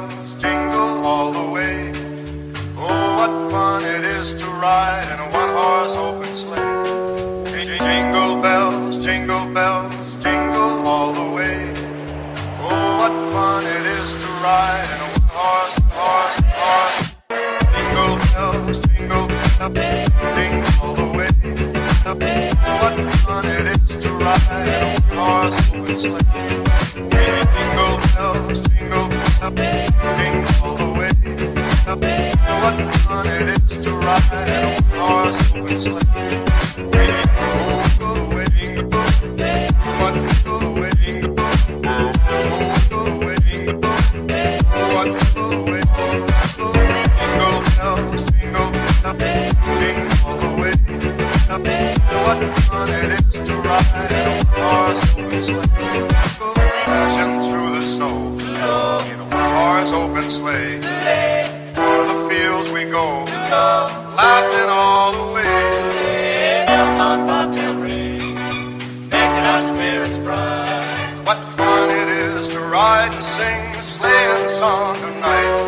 bells jingle all the way. Oh, what fun it is to ride in a one-horse open sleigh. Jingle bells, jingle all the way. Oh, what fun it is to ride in a one-horse. Jingle bells, jingle all the way. What fun it is to ride in a one-horse open sleigh. Jingle bells, jingle all the way. What fun it is to ride in a one-horse open sleigh. Oh, go away, jingle, what go away, jingle, oh, go away, jingle, what go away, jingle bells, jingle all the way. What fun it is to ride in a one-horse open sleigh. Crashing through the snow in a one-horse open sleigh. O'er the fields we go, laughing all the way. Bells on bobtail ring, making our spirits bright. What fun it is to ride and sing a sleighing song tonight.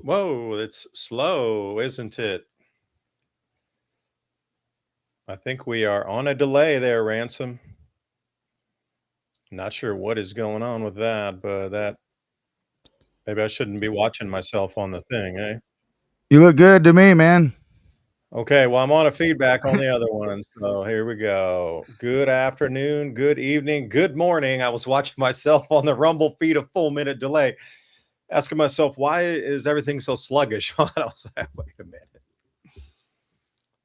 Whoa, it's slow, isn't it? I think we are on a delay there, Ransom. Not sure what is going on with that, but that maybe I shouldn't be watching myself on the thing, eh? You look good to me, man. Okay, well, I'm on a feedback on the other one, so here we go. Good afternoon, good evening, good morning. I was watching myself on the Rumble feed, a full minute delay, asking myself, why is everything so sluggish? I was like, wait a minute.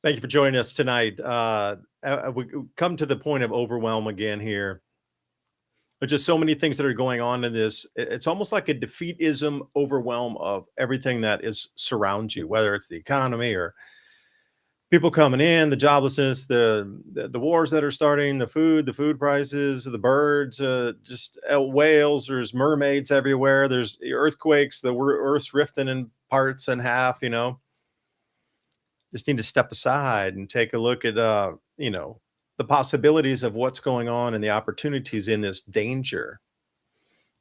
Thank you for joining us tonight. We come to the point of overwhelm again here. There's just so many things that are going on in this. It's almost like a defeatism overwhelm of everything that is surrounds you, whether it's the economy or people coming in, the joblessness, the wars that are starting, the food prices, the birds, just whales. There's mermaids everywhere. There's earthquakes. The Earth's rifting in parts and half. Just need to step aside and take a look at the possibilities of what's going on and the opportunities in this danger.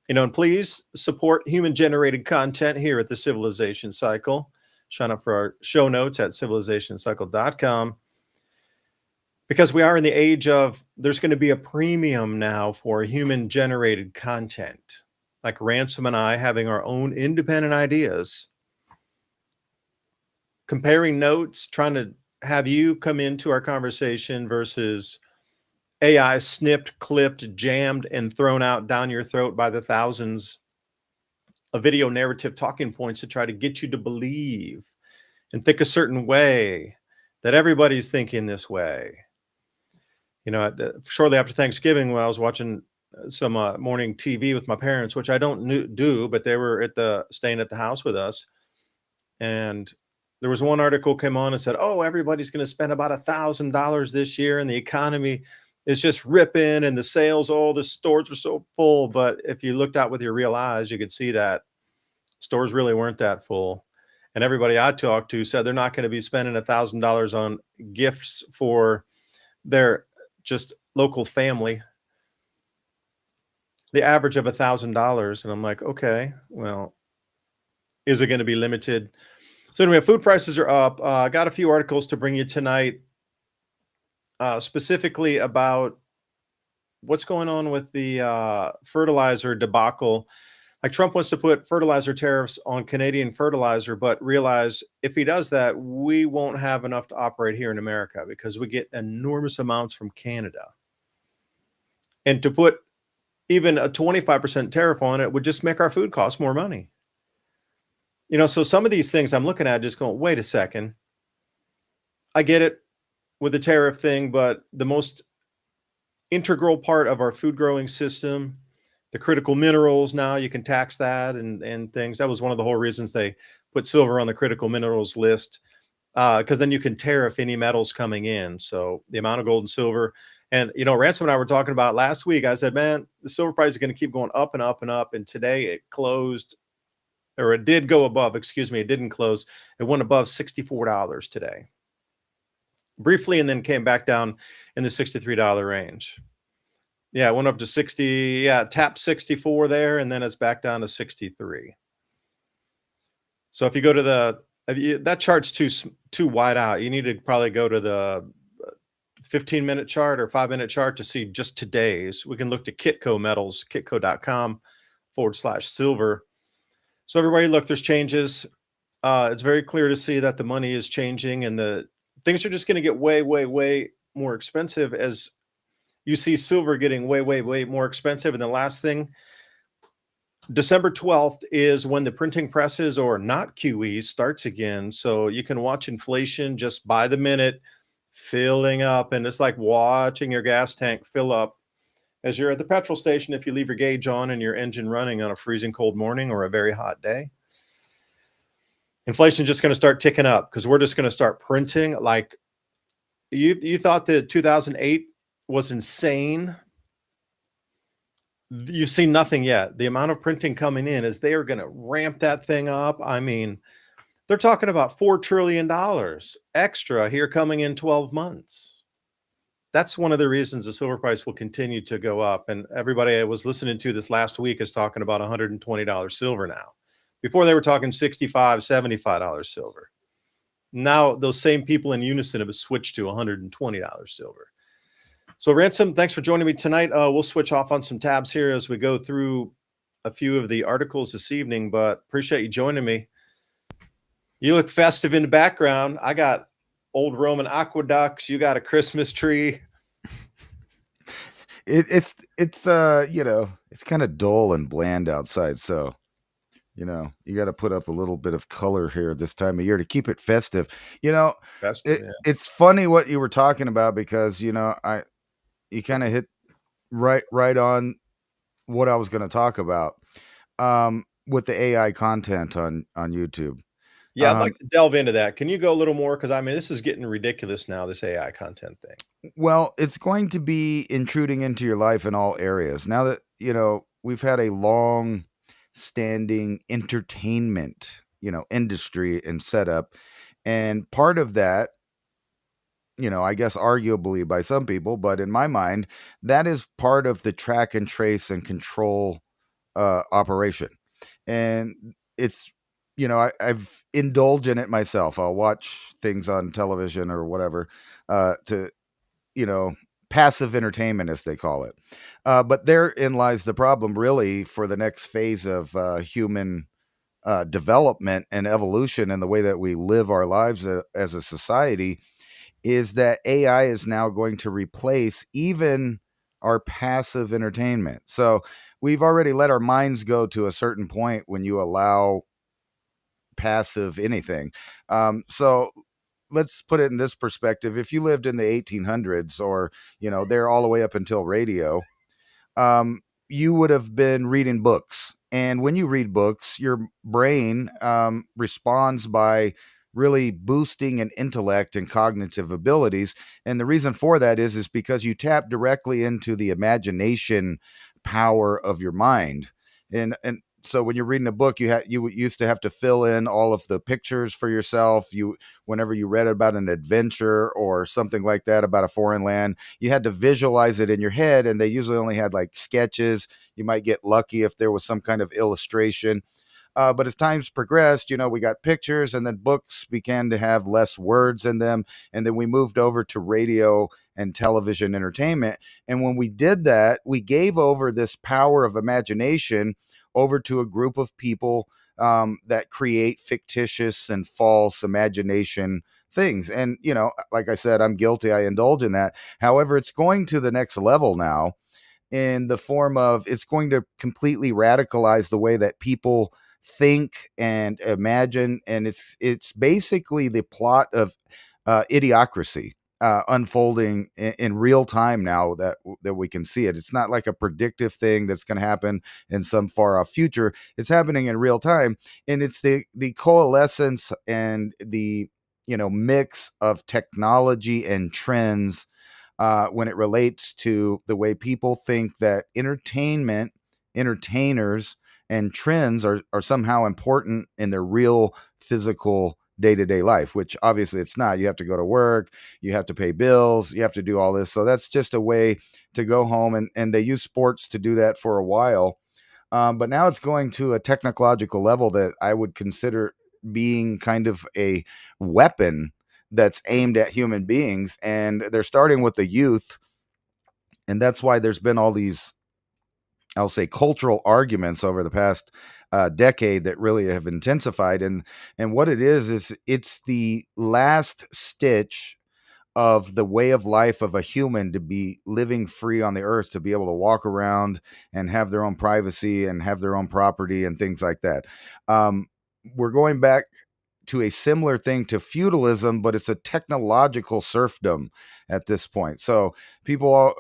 And please support human generated content here at the Civilization Cycle. Sign up for our show notes at civilizationcycle.com, because we are in the age of, there's going to be a premium now for human generated content, like Ransom and I having our own independent ideas, comparing notes, trying to have you come into our conversation versus AI snipped, clipped, jammed, and thrown out down your throat by the thousands of video narrative talking points to try to get you to believe and think a certain way, that everybody's thinking this way. Shortly after Thanksgiving, when I was watching some morning TV with my parents, which I don't do, but they were staying at the house with us, and there was one article came on and said, oh, everybody's going to spend about $1,000 this year, and the economy is just ripping and the sales, oh, the stores are so full. But if you looked out with your real eyes, you could see that stores really weren't that full. And everybody I talked to said they're not going to be spending $1,000 on gifts for their just local family. The average of $1,000. And I'm like, okay, well, is it going to be limited? So anyway, food prices are up. I got a few articles to bring you tonight, specifically about what's going on with the fertilizer debacle. Like Trump wants to put fertilizer tariffs on Canadian fertilizer, but realize if he does that, we won't have enough to operate here in America because we get enormous amounts from Canada. And to put even a 25% tariff on it would just make our food cost more money. So some of these things I'm looking at just going, wait a second. I get it with the tariff thing, but the most integral part of our food growing system, the critical minerals, now you can tax that and things. That was one of the whole reasons they put silver on the critical minerals list, because then you can tariff any metals coming in. So the amount of gold and silver. And, Ransom and I were talking about last week. I said, man, the silver price is going to keep going up and up and up. And today it closed, or it did go above, it didn't close. It went above $64 today. Briefly, and then came back down in the $63 range. Yeah, it went up to 60. Yeah, tapped 64 there, and then it's back down to 63. So if you go to that chart's too wide out. You need to probably go to the 15-minute chart or 5-minute chart to see just today's. We can look to Kitco Metals, kitco.com/silver. So everybody, look, there's changes. It's very clear to see that the money is changing, and the things are just going to get way, way, way more expensive as you see silver getting way, way, way more expensive. And the last thing, December 12th is when the printing presses, or not QE, starts again. So you can watch inflation just by the minute filling up. And it's like watching your gas tank fill up as you're at the petrol station if you leave your gauge on and your engine running on a freezing cold morning or a very hot day. Inflation just going to start ticking up because we're just going to start printing. Like you thought that 2008 was insane. You see nothing yet. The amount of printing coming in is they are going to ramp that thing up. I mean, they're talking about $4 trillion extra here coming in 12 months. That's one of the reasons the silver price will continue to go up. And everybody I was listening to this last week is talking about $120 silver now. Before they were talking $65, $75 silver. Now those same people in unison have switched to $120 silver. So Ransom, thanks for joining me tonight. We'll switch off on some tabs here as we go through a few of the articles this evening, but appreciate you joining me. You look festive in the background. I got old Roman aqueducts. You got a Christmas tree. It's it's kind of dull and bland outside, so you got to put up a little bit of color here this time of year to keep it festive. Festive, yeah. It's funny what you were talking about because you kind of hit right on what I was going to talk about with the AI content on YouTube. Yeah, I'd like to delve into that. Can you go a little more? Because, this is getting ridiculous now, this AI content thing. Well, it's going to be intruding into your life in all areas. Now that, we've had a long-standing entertainment, industry and setup. And part of that, I guess arguably by some people, but in my mind, that is part of the track and trace and control operation. And it's, I've indulged in it myself. I'll watch things on television or whatever to, passive entertainment, as they call it. But therein lies the problem, really, for the next phase of human development and evolution and the way that we live our lives as a society, is that AI is now going to replace even our passive entertainment. So we've already let our minds go to a certain point when you allow passive anything. So let's put it in this perspective. If you lived in the 1800s or, there all the way up until radio, you would have been reading books. And when you read books, your brain responds by really boosting an intellect and cognitive abilities. And the reason for that is because you tap directly into the imagination power of your mind. And so when you're reading a book, you used to have to fill in all of the pictures for yourself. Whenever you read about an adventure or something like that about a foreign land, you had to visualize it in your head, and they usually only had like sketches. You might get lucky if there was some kind of illustration. But as times progressed, we got pictures, and then books began to have less words in them. And then we moved over to radio and television entertainment. And when we did that, we gave over this power of imagination over to a group of people that create fictitious and false imagination things. And, like I said, I'm guilty. I indulge in that. However, it's going to the next level now in the form of it's going to completely radicalize the way that people think and imagine. And it's basically the plot of Idiocracy unfolding in real time now that we can see it. It's not like a predictive thing that's going to happen in some far off future. It's happening in real time, and it's the coalescence and the mix of technology and trends when it relates to the way people think that entertainers, and trends are somehow important in their real physical day-to-day life, which obviously it's not. You have to go to work, you have to pay bills, you have to do all this. So that's just a way to go home, and they use sports to do that for a while. But now it's going to a technological level that I would consider being kind of a weapon that's aimed at human beings. And they're starting with the youth. And that's why there's been all these, I'll say, cultural arguments over the past decade that really have intensified. And what it is it's the last stitch of the way of life of a human to be living free on the earth, to be able to walk around and have their own privacy and have their own property and things like that. We're going back to a similar thing to feudalism, but it's a technological serfdom at this point. So people,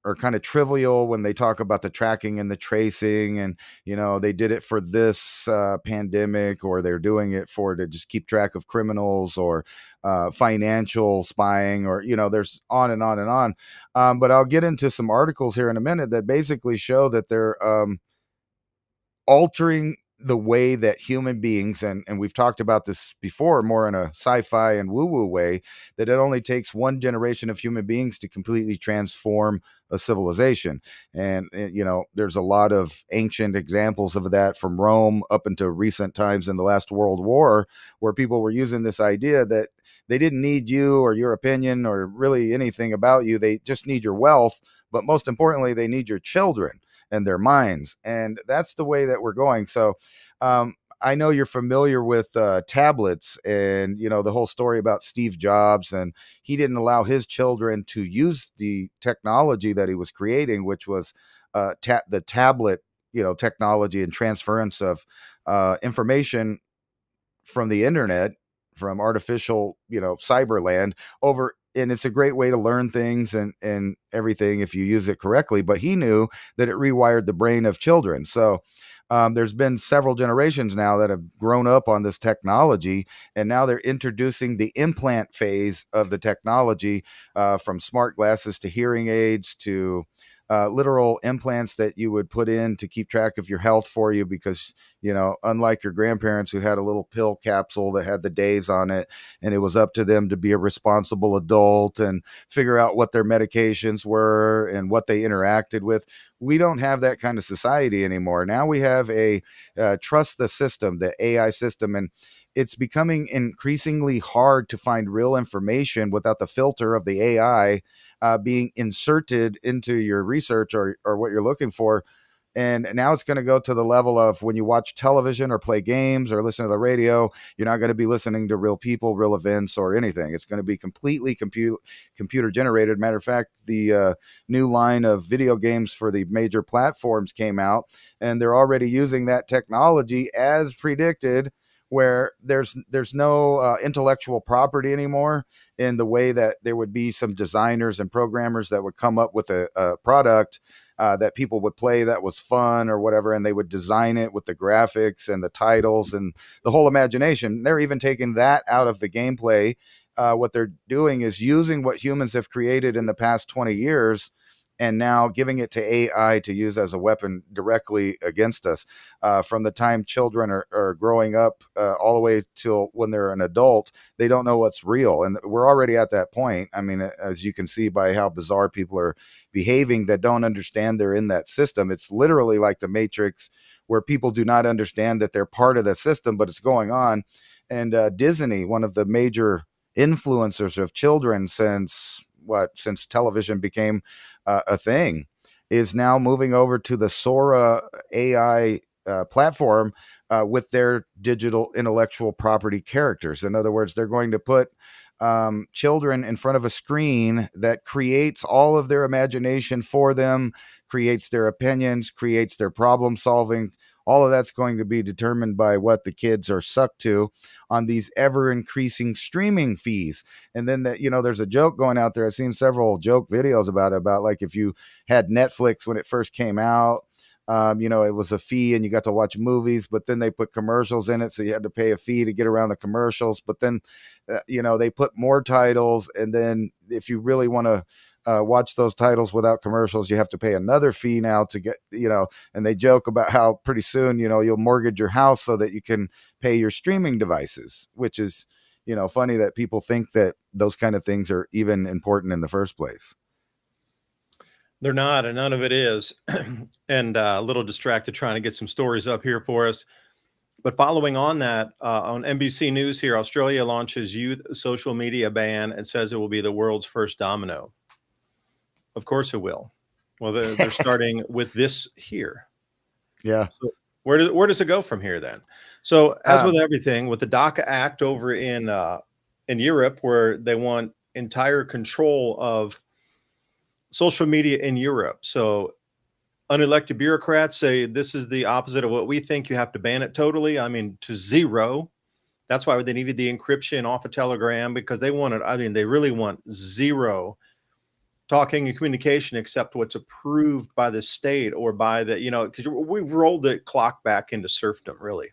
are kind of trivial when they talk about the tracking and the tracing, and they did it for this pandemic, or they're doing it to just keep track of criminals, or financial spying, or there's on and on and on. But I'll get into some articles here in a minute that basically show that they're altering the way that human beings, and we've talked about this before, more in a sci-fi and woo-woo way, that it only takes one generation of human beings to completely transform a civilization. And there's a lot of ancient examples of that, from Rome up into recent times in the last World War, where people were using this idea that they didn't need you or your opinion or really anything about you. They just need your wealth, but most importantly, they need your children and their minds. And that's the way that we're going. So I know you're familiar with tablets, and the whole story about Steve Jobs, and he didn't allow his children to use the technology that he was creating, which was the tablet technology and transference of information from the internet, from artificial cyberland over. And it's a great way to learn things and everything if you use it correctly. But he knew that it rewired the brain of children. So there's been several generations now that have grown up on this technology, and now they're introducing the implant phase of the technology, from smart glasses to hearing aids to literal implants that you would put in to keep track of your health for you, because unlike your grandparents who had a little pill capsule that had the days on it, and it was up to them to be a responsible adult and figure out what their medications were and what they interacted with. We don't have that kind of society anymore. Now we have a trust the system, the AI system, and it's becoming increasingly hard to find real information without the filter of the AI being inserted into your research or what you're looking for. And now it's going to go to the level of when you watch television or play games or listen to the radio, you're not going to be listening to real people, real events, or anything. It's going to be completely computer generated. Matter of fact, the new line of video games for the major platforms came out, and they're already using that technology as predicted, where there's no intellectual property anymore, in the way that there would be some designers and programmers that would come up with a product that people would play that was fun or whatever, and they would design it with the graphics and the titles and the whole imagination. They're even taking that out of the gameplay. What they're doing is using what humans have created in the past 20 years and now giving it to AI to use as a weapon directly against us. From the time children are growing up all the way till when they're an adult, they don't know what's real. And we're already at that point. I mean, as you can see by how bizarre people are behaving that don't understand they're in that system. It's literally like the Matrix, where people do not understand that they're part of the system, but it's going on. And Disney, one of the major influencers of children since television became a thing, is now moving over to the Sora AI platform with their digital intellectual property characters. In other words, they're going to put children in front of a screen that creates all of their imagination for them, creates their opinions, creates their problem solving. All of that's going to be determined by what the kids are sucked to on these ever increasing streaming fees. And then there's a joke going out there. I've seen several joke videos about it, about like if you had Netflix when it first came out, it was a fee and you got to watch movies, but then they put commercials in it. So you had to pay a fee to get around the commercials. But then, they put more titles. And then if you really want to watch those titles without commercials, you have to pay another fee now to get, and they joke about how pretty soon, you'll mortgage your house so that you can pay your streaming devices, which is, funny that people think that those kind of things are even important in the first place. They're not, and none of it is. And a little distracted trying to get some stories up here for us. But following on that, on NBC News here, Australia launches youth social media ban and says it will be the world's first domino. Of course it will. Well, they're starting with this here. Yeah. So where does it go from here then? So as with everything, with the DACA Act over in Europe, where they want entire control of social media in Europe. So unelected bureaucrats say this is the opposite of what we think. You have to ban it totally. I mean, to zero. That's why they needed the encryption off of Telegram, because they really want zero talking and communication except what's approved by the state or by the, because we've rolled the clock back into serfdom, really.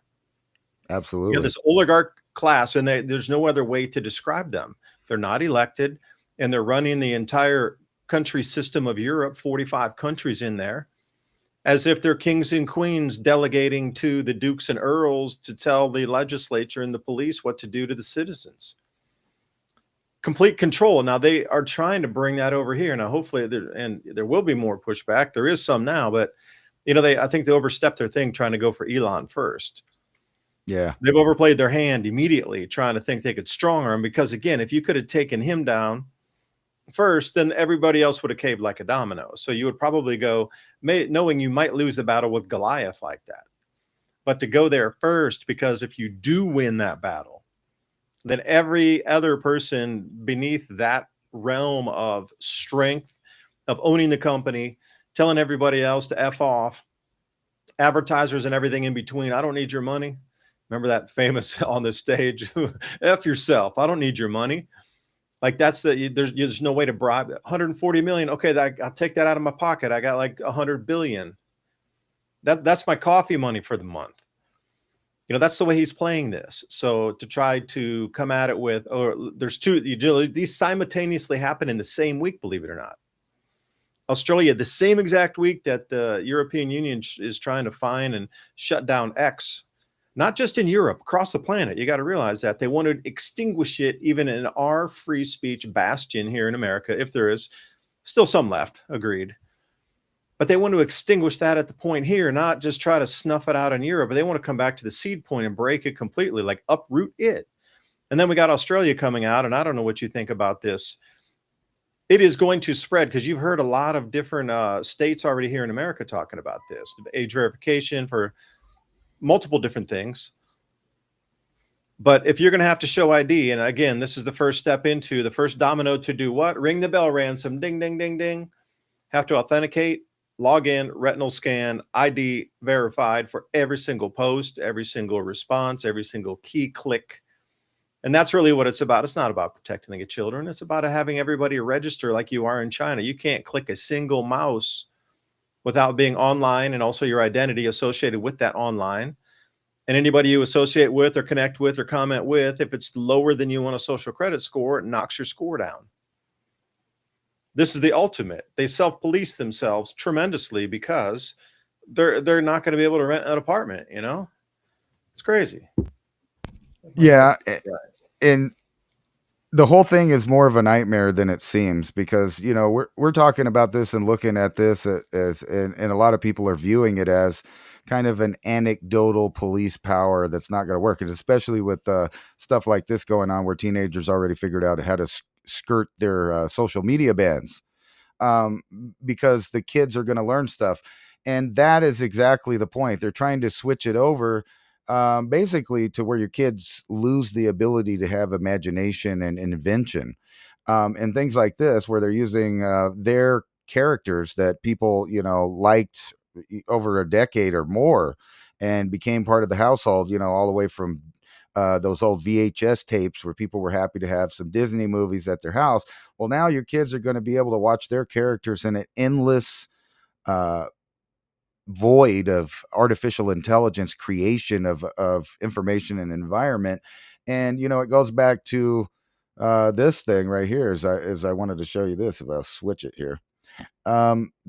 Absolutely. This oligarch class, and there's no other way to describe them. They're not elected, and they're running the entire country system of Europe, 45 countries in there, as if they're kings and queens delegating to the dukes and earls to tell the legislature and the police what to do to the citizens. Complete control. Now they are trying to bring that over here. Now, hopefully, there will be more pushback. There is some now, but I think they overstepped their thing trying to go for Elon first. Yeah, they've overplayed their hand immediately, trying to think they could strong arm. Because again, if you could have taken him down first, then everybody else would have caved like a domino. So you would probably go, knowing you might lose the battle with Goliath like that. But to go there first, because if you do win that battle, then every other person beneath that realm of strength, of owning the company, telling everybody else to F off, advertisers and everything in between, I don't need your money. Remember that famous on the stage, F yourself, I don't need your money. Like there's no way to bribe 140 million. Okay, I'll take that out of my pocket. I got like 100 billion. That's my coffee money for the month. That's the way he's playing this. So to try to come at it with, there's two, these simultaneously happen in the same week, believe it or not. Australia, the same exact week that the European Union is trying to fine and shut down X. Not just in Europe, across the planet. You got to realize that they want to extinguish it even in our free speech bastion here in America, if there is still some left, agreed. But they want to extinguish that at the point here, not just try to snuff it out in Europe, but they want to come back to the seed point and break it completely, like uproot it. And then we got Australia coming out, and I don't know what you think about this. It is going to spread, because you've heard a lot of different states already here in America talking about this. Age verification for multiple different things. But if you're going to have to show ID, and again, this is the first step into the first domino to do what? Ring the bell ransom, ding, ding, ding, ding. Have to authenticate, log in, retinal scan, ID verified for every single post, every single response, every single key click. And that's really what it's about. It's not about protecting the children. It's about having everybody register like you are in China. You can't click a single mouse without being online, and also your identity associated with that online. And anybody you associate with or connect with or comment with, if it's lower than you on a social credit score, it knocks your score down. This is the ultimate. They self-police themselves tremendously because they're not going to be able to rent an apartment, you know? It's crazy. Yeah, and the whole thing is more of a nightmare than it seems, because we're talking about this and looking at this as and a lot of people are viewing it as kind of an anecdotal police power that's not going to work, and especially with stuff like this going on where teenagers already figured out how to skirt their social media bans, because the kids are going to learn stuff. And that is exactly the point. They're trying to switch it over, basically to where your kids lose the ability to have imagination and invention, and things like this, where they're using their characters that people, liked over a decade or more and became part of the household, all the way from those old VHS tapes where people were happy to have some Disney movies at their house. Well, now your kids are going to be able to watch their characters in an endless uh, void of artificial intelligence creation of information and environment. And it goes back to this thing right here. As I wanted to show you this, if I'll switch it here.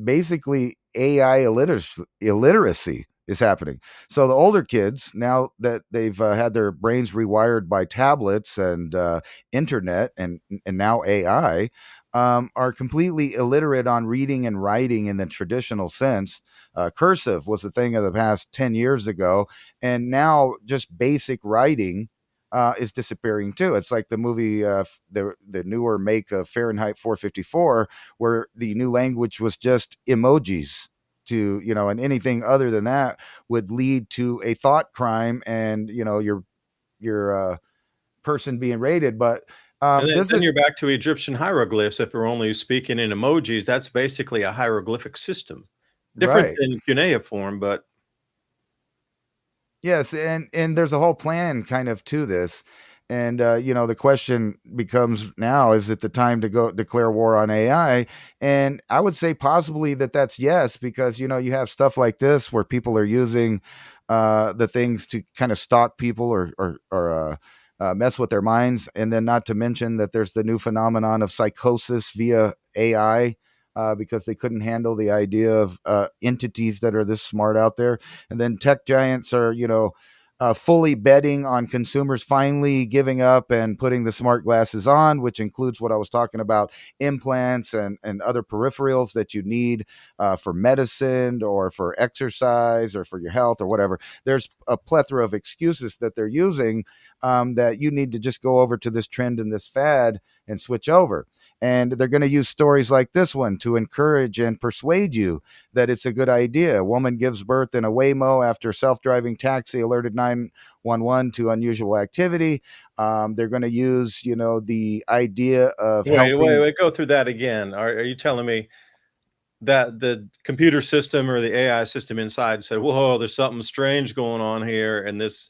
Basically AI illiteracy is happening. So the older kids, now that they've had their brains rewired by tablets and internet and now AI, are completely illiterate on reading and writing in the traditional sense. Cursive was a thing of the past 10 years ago, and now just basic writing is disappearing too. It's like the movie, the newer make of Fahrenheit 454, where the new language was just emojis to, and anything other than that would lead to a thought crime and, your person being raided. But And then you're back to Egyptian hieroglyphs. If we're only speaking in emojis, that's basically a hieroglyphic system. Different right. than cuneiform, but Yes, and there's a whole plan kind of to this. And the question becomes now, is it the time to go declare war on AI? And I would say possibly that's yes, because you have stuff like this where people are using the things to kind of stalk people or mess with their minds. And then not to mention that there's the new phenomenon of psychosis via AI, because they couldn't handle the idea of entities that are this smart out there. And then tech giants are, fully betting on consumers finally giving up and putting the smart glasses on, which includes what I was talking about, implants and other peripherals that you need for medicine or for exercise or for your health or whatever. There's a plethora of excuses that they're using, that you need to just go over to this trend and this fad and switch over. And they're going to use stories like this one to encourage and persuade you that it's a good idea. A woman gives birth in a Waymo after self-driving taxi alerted 911 to unusual activity. They're going to use, the idea of wait, go through that again. Are you telling me that the computer system or the AI system inside said, "Whoa, there's something strange going on here," and this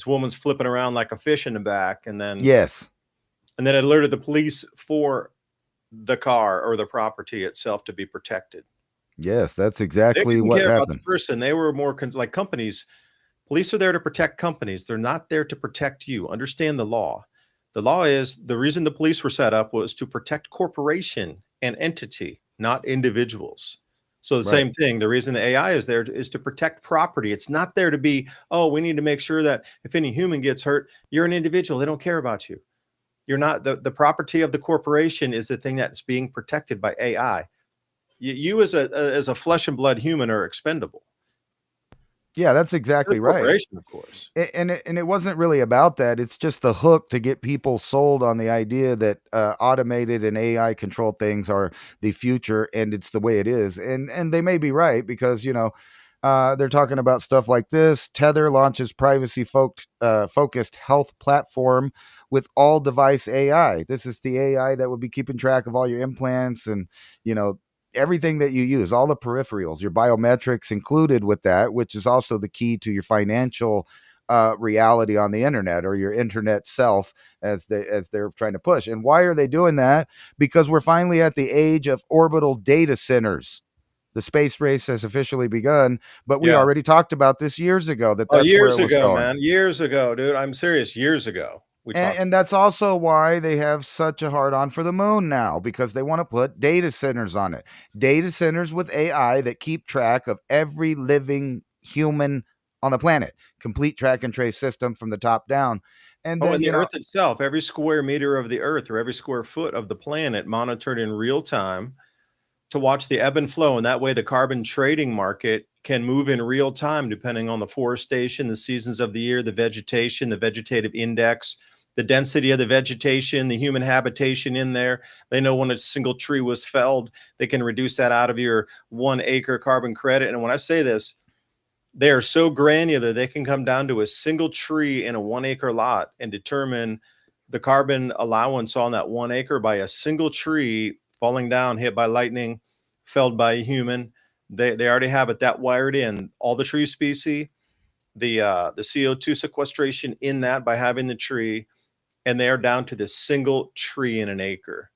woman's flipping around like a fish in the back, and then Yes. And then it alerted the police for the car or the property itself to be protected. Yes, that's They exactly didn't what care about the happened. person. They were more like companies. Police are there to protect companies. They're not there to protect you. Understand the law. The law is the reason the police were set up was to protect corporation and entity, not individuals. So the Right. same thing. The reason the AI is there is to protect property. It's not there to be, oh, we need to make sure that if any human gets hurt, you're an individual. They don't care about you. You're not the property of the corporation is the thing that's being protected by AI. You as a flesh and blood human are expendable. Yeah, that's The exactly right. corporation, of course. And it wasn't really about that. It's just the hook to get people sold on the idea that automated and AI controlled things are the future, and it's the way it is. And they may be right, because they're talking about stuff like this. Tether launches privacy focused health platform with all device AI. This is the AI that will be keeping track of all your implants and everything that you use, all the peripherals, your biometrics included with that, which is also the key to your financial reality on the internet, or your internet self, as they're trying to push. And why are they doing that? Because we're finally at the age of orbital data centers. The space race has officially begun, but we Yeah. already talked about this years ago, Oh, that's where years it was ago, going. man. Years ago, dude. I'm serious. Years ago, we talked. And that's also why they have such a hard on for the moon now, because they want to put data centers on it. Data centers with AI that keep track of every living human on the planet. Complete track and trace system from the top down. And Oh, then, and the Earth itself, every square meter of the Earth or every square foot of the planet monitored in real time to watch the ebb and flow. And that way, the carbon trading market can move in real time depending on the forestation, the seasons of the year, the vegetation, the vegetative index, the density of the vegetation, the human habitation in there. They know when a single tree was felled. They can reduce that out of your 1 acre carbon credit. And when I say this, they are so granular, they can come down to a single tree in a 1 acre lot and determine the carbon allowance on that 1 acre by a single tree falling down, hit by lightning, felled by a human. They already have it that wired in. All the tree species, the CO2 sequestration in that by having the tree, and they are down to this single tree in an acre.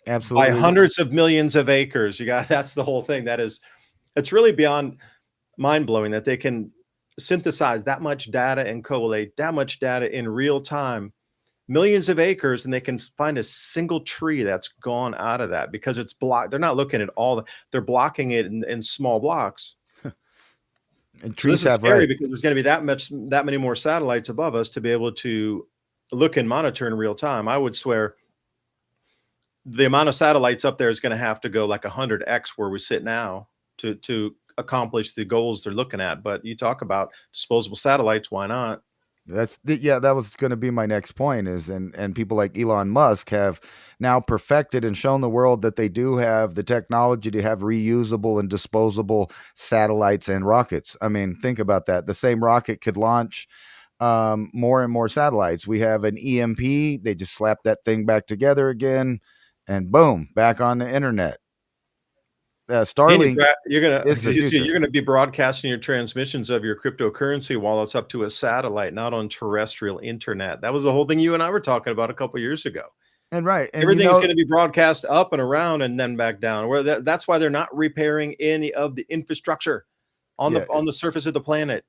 By absolutely. hundreds of millions of acres. That's the whole thing. It's really beyond mind-blowing that they can synthesize that much data and collate that much data in real time, millions of acres, and they can find a single tree that's gone out of that because it's blocked. They're not looking at they're blocking it in small blocks. And So this trees is have scary right. because there's going to be that many more satellites above us to be able to look and monitor in real time. I would swear the amount of satellites up there is going to have to go like 100x where we sit now to accomplish the goals they're looking at. But you talk about disposable satellites, why not? That was going to be my next point is, and people like Elon Musk have now perfected and shown the world that they do have the technology to have reusable and disposable satellites and rockets. I mean, think about that. The same rocket could launch more and more satellites. We have an EMP, they just slap that thing back together again, and boom, back on the internet. And Starlink is the future. you're going to be broadcasting your transmissions of your cryptocurrency while it's up to a satellite, not on terrestrial internet. That was the whole thing you and I were talking about a couple of years ago. And right, and Everything's going to be broadcast up and around and then back down. That's why they're not repairing any of the infrastructure on the surface of the planet.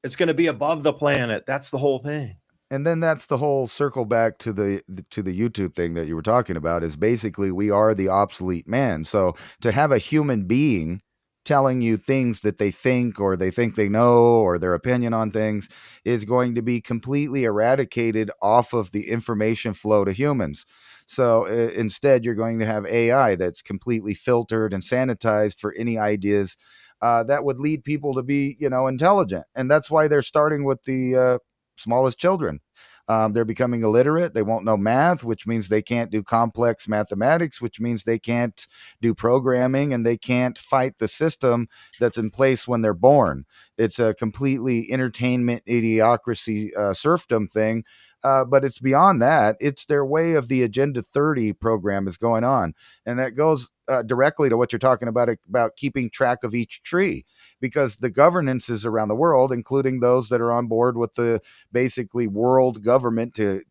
It's going to be above the planet. That's the whole thing. And then that's the whole circle back to the YouTube thing that you were talking about is basically we are the obsolete man. So to have a human being telling you things that they think or they think they know or their opinion on things is going to be completely eradicated off of the information flow to humans. So instead, you're going to have AI that's completely filtered and sanitized for any ideas that would lead people to be, intelligent. And that's why they're starting with the smallest children. They're becoming illiterate. They won't know math, which means they can't do complex mathematics, which means they can't do programming and they can't fight the system that's in place when they're born. It's a completely entertainment idiocracy serfdom thing. But it's beyond that. It's their way of the Agenda 30 program is going on. And that goes directly to what you're talking about keeping track of each tree, because the governances around the world, including those that are on board with the basically world government to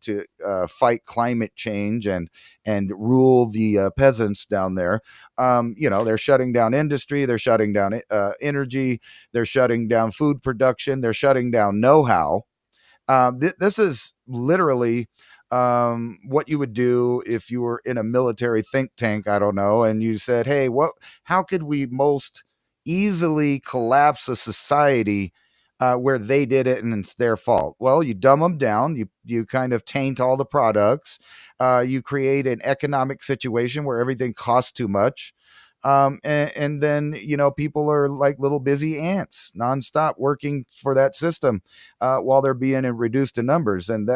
fight climate change and rule the peasants down there, they're shutting down industry, they're shutting down energy, they're shutting down food production, they're shutting down know-how. This is literally what you would do if you were in a military think tank, I don't know, and you said, hey, how could we most easily collapse a society where they did it and it's their fault? Well, you dumb them down, you kind of taint all the products, you create an economic situation where everything costs too much. And then people are like little busy ants nonstop working for that system while they're being reduced to numbers, and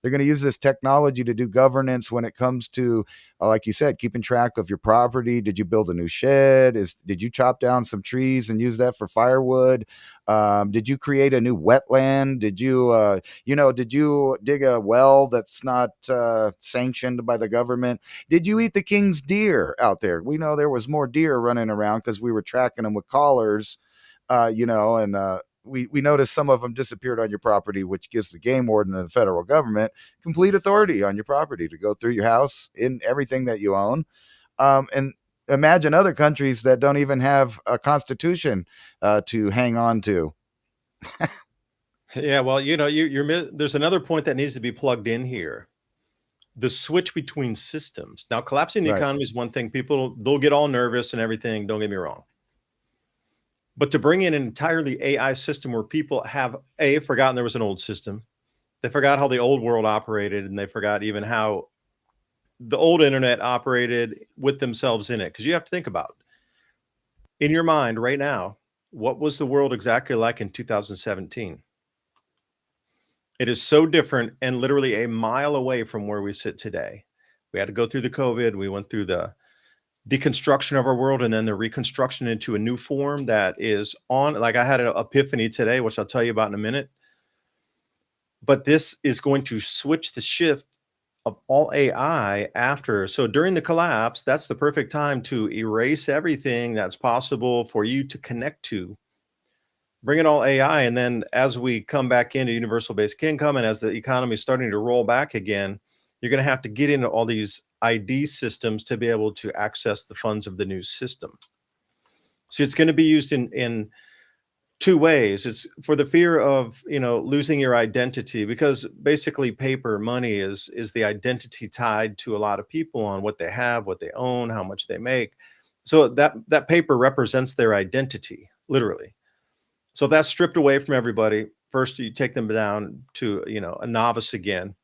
they're going to use this technology to do governance when it comes to, like you said, keeping track of your property. Did you build a new shed? Did you chop down some trees and use that for firewood? Did you create a new wetland? Did you dig a well that's not sanctioned by the government? Did you eat the king's deer out there? We know there was more deer running around because we were tracking them with collars, and we noticed some of them disappeared on your property, which gives the game warden and the federal government complete authority on your property to go through your house in everything that you own. And imagine other countries that don't even have a constitution to hang on to. Yeah, well, there's another point that needs to be plugged in here. The switch between systems. Now, collapsing the Right. economy is one thing. They'll get all nervous and everything. Don't get me wrong. But to bring in an entirely AI system where people have forgotten there was an old system. They forgot how the old world operated, and they forgot even how the old internet operated with themselves in it. Because you have to think about in your mind right now, what was the world exactly like in 2017? It is so different and literally a mile away from where we sit today. We had to go through the COVID. We went through the deconstruction of our world and then the reconstruction into a new form that is on. Like I had an epiphany today, which I'll tell you about in a minute. But this is going to switch the shift of all AI after. So during the collapse, that's the perfect time to erase everything that's possible for you to connect to. Bring in all AI. And then as we come back into universal basic income and as the economy is starting to roll back again, you're going to have to get into all these ID systems to be able to access the funds of the new system. So it's going to be used in two ways. It's for the fear of, losing your identity, because basically paper money is the identity tied to a lot of people on what they have, what they own, how much they make. So that paper represents their identity, literally. So if that's stripped away from everybody, first you take them down to, a novice again.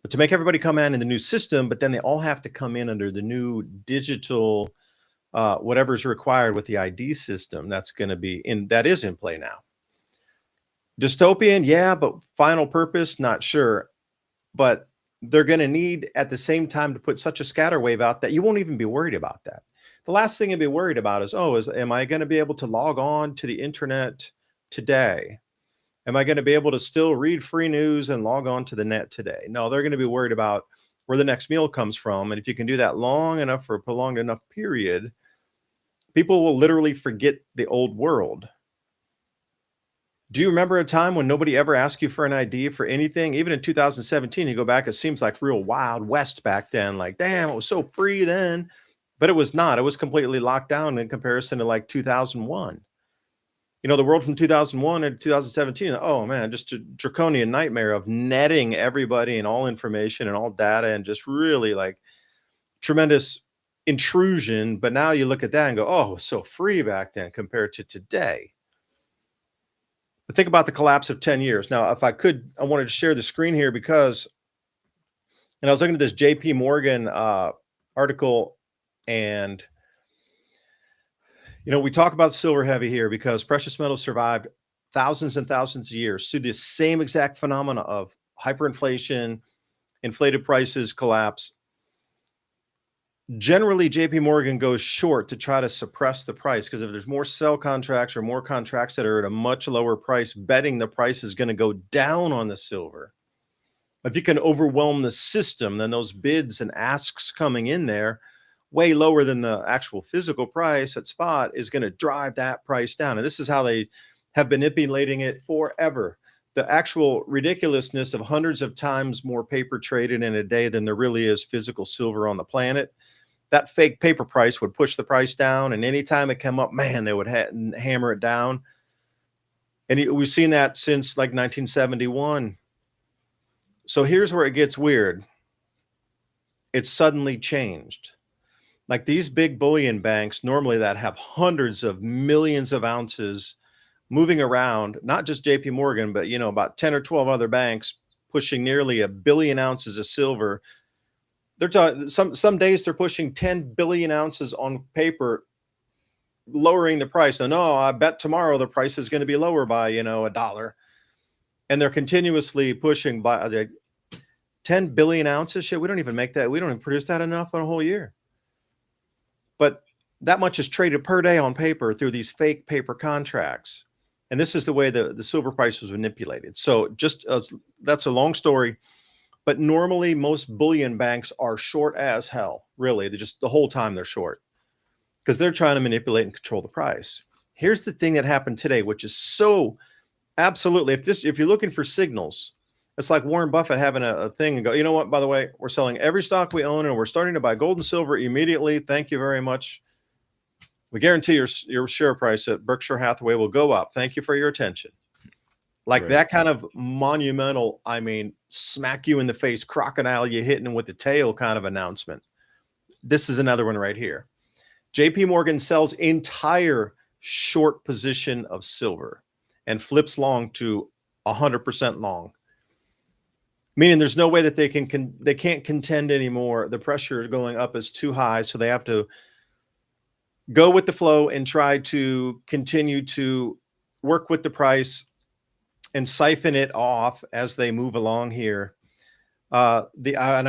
But to make everybody come in the new system, but then they all have to come in under the new digital, whatever's required with the ID system that's going to be that is in play now. Dystopian, yeah, but final purpose, not sure. But they're going to need at the same time to put such a scatter wave out that you won't even be worried about that. The last thing you'd be worried about is, am I going to be able to log on to the internet today? Am I going to be able to still read free news and log on to the net today? No, they're going to be worried about where the next meal comes from. And if you can do that long enough for a prolonged enough period, people will literally forget the old world. Do you remember a time when nobody ever asked you for an ID for anything? Even in 2017, you go back, it seems like real Wild West back then. Like, damn, it was so free then. But it was not. It was completely locked down in comparison to like 2001. The world from 2001 and 2017, oh man, just a draconian nightmare of netting everybody and all information and all data and just really like tremendous intrusion. But now you look at that and go, oh, it was so free back then compared to today. But think about the collapse of 10 years. Now, if I could, I wanted to share the screen here because, and I was looking at this JP Morgan article, and we talk about silver heavy here because precious metals survived thousands and thousands of years through the same exact phenomena of hyperinflation, inflated prices, collapse. Generally, JP Morgan goes short to try to suppress the price because if there's more sell contracts or more contracts that are at a much lower price, betting the price is going to go down on the silver. If you can overwhelm the system, then those bids and asks coming in there way lower than the actual physical price at spot is going to drive that price down. And this is how they have been manipulating it forever. The actual ridiculousness of hundreds of times more paper traded in a day than there really is physical silver on the planet. That fake paper price would push the price down. And anytime it came up, man, they would hammer it down. And we've seen that since like 1971. So here's where it gets weird. It's suddenly changed. Like these big bullion banks normally that have hundreds of millions of ounces moving around, not just JP Morgan, but about 10 or 12 other banks pushing nearly 1 billion ounces of silver. They're talking some days they're pushing 10 billion ounces on paper, lowering the price. No, I bet tomorrow the price is going to be lower by $1. And they're continuously pushing by 10 billion ounces. Shit, we don't even make that. We don't even produce that enough on a whole year. But that much is traded per day on paper through these fake paper contracts. And this is the way the silver price was manipulated. So that's a long story. But normally most bullion banks are short as hell. Really, the whole time they're short because they're trying to manipulate and control the price. Here's the thing that happened today, which is so absolutely, if you're looking for signals It's like Warren Buffett having a thing and go, you know what, by the way, we're selling every stock we own and we're starting to buy gold and silver immediately. Thank you very much. We guarantee your share price at Berkshire Hathaway will go up. Thank you for your attention. Like Right. that kind of monumental, I mean, smack you in the face, crocodile you hitting with the tail kind of announcement. This is another one right here. JP Morgan sells entire short position of silver and flips long to 100% long. Meaning there's no way that they can't contend anymore. The pressure going up is too high, so they have to go with the flow and try to continue to work with the price and siphon it off as they move along here. And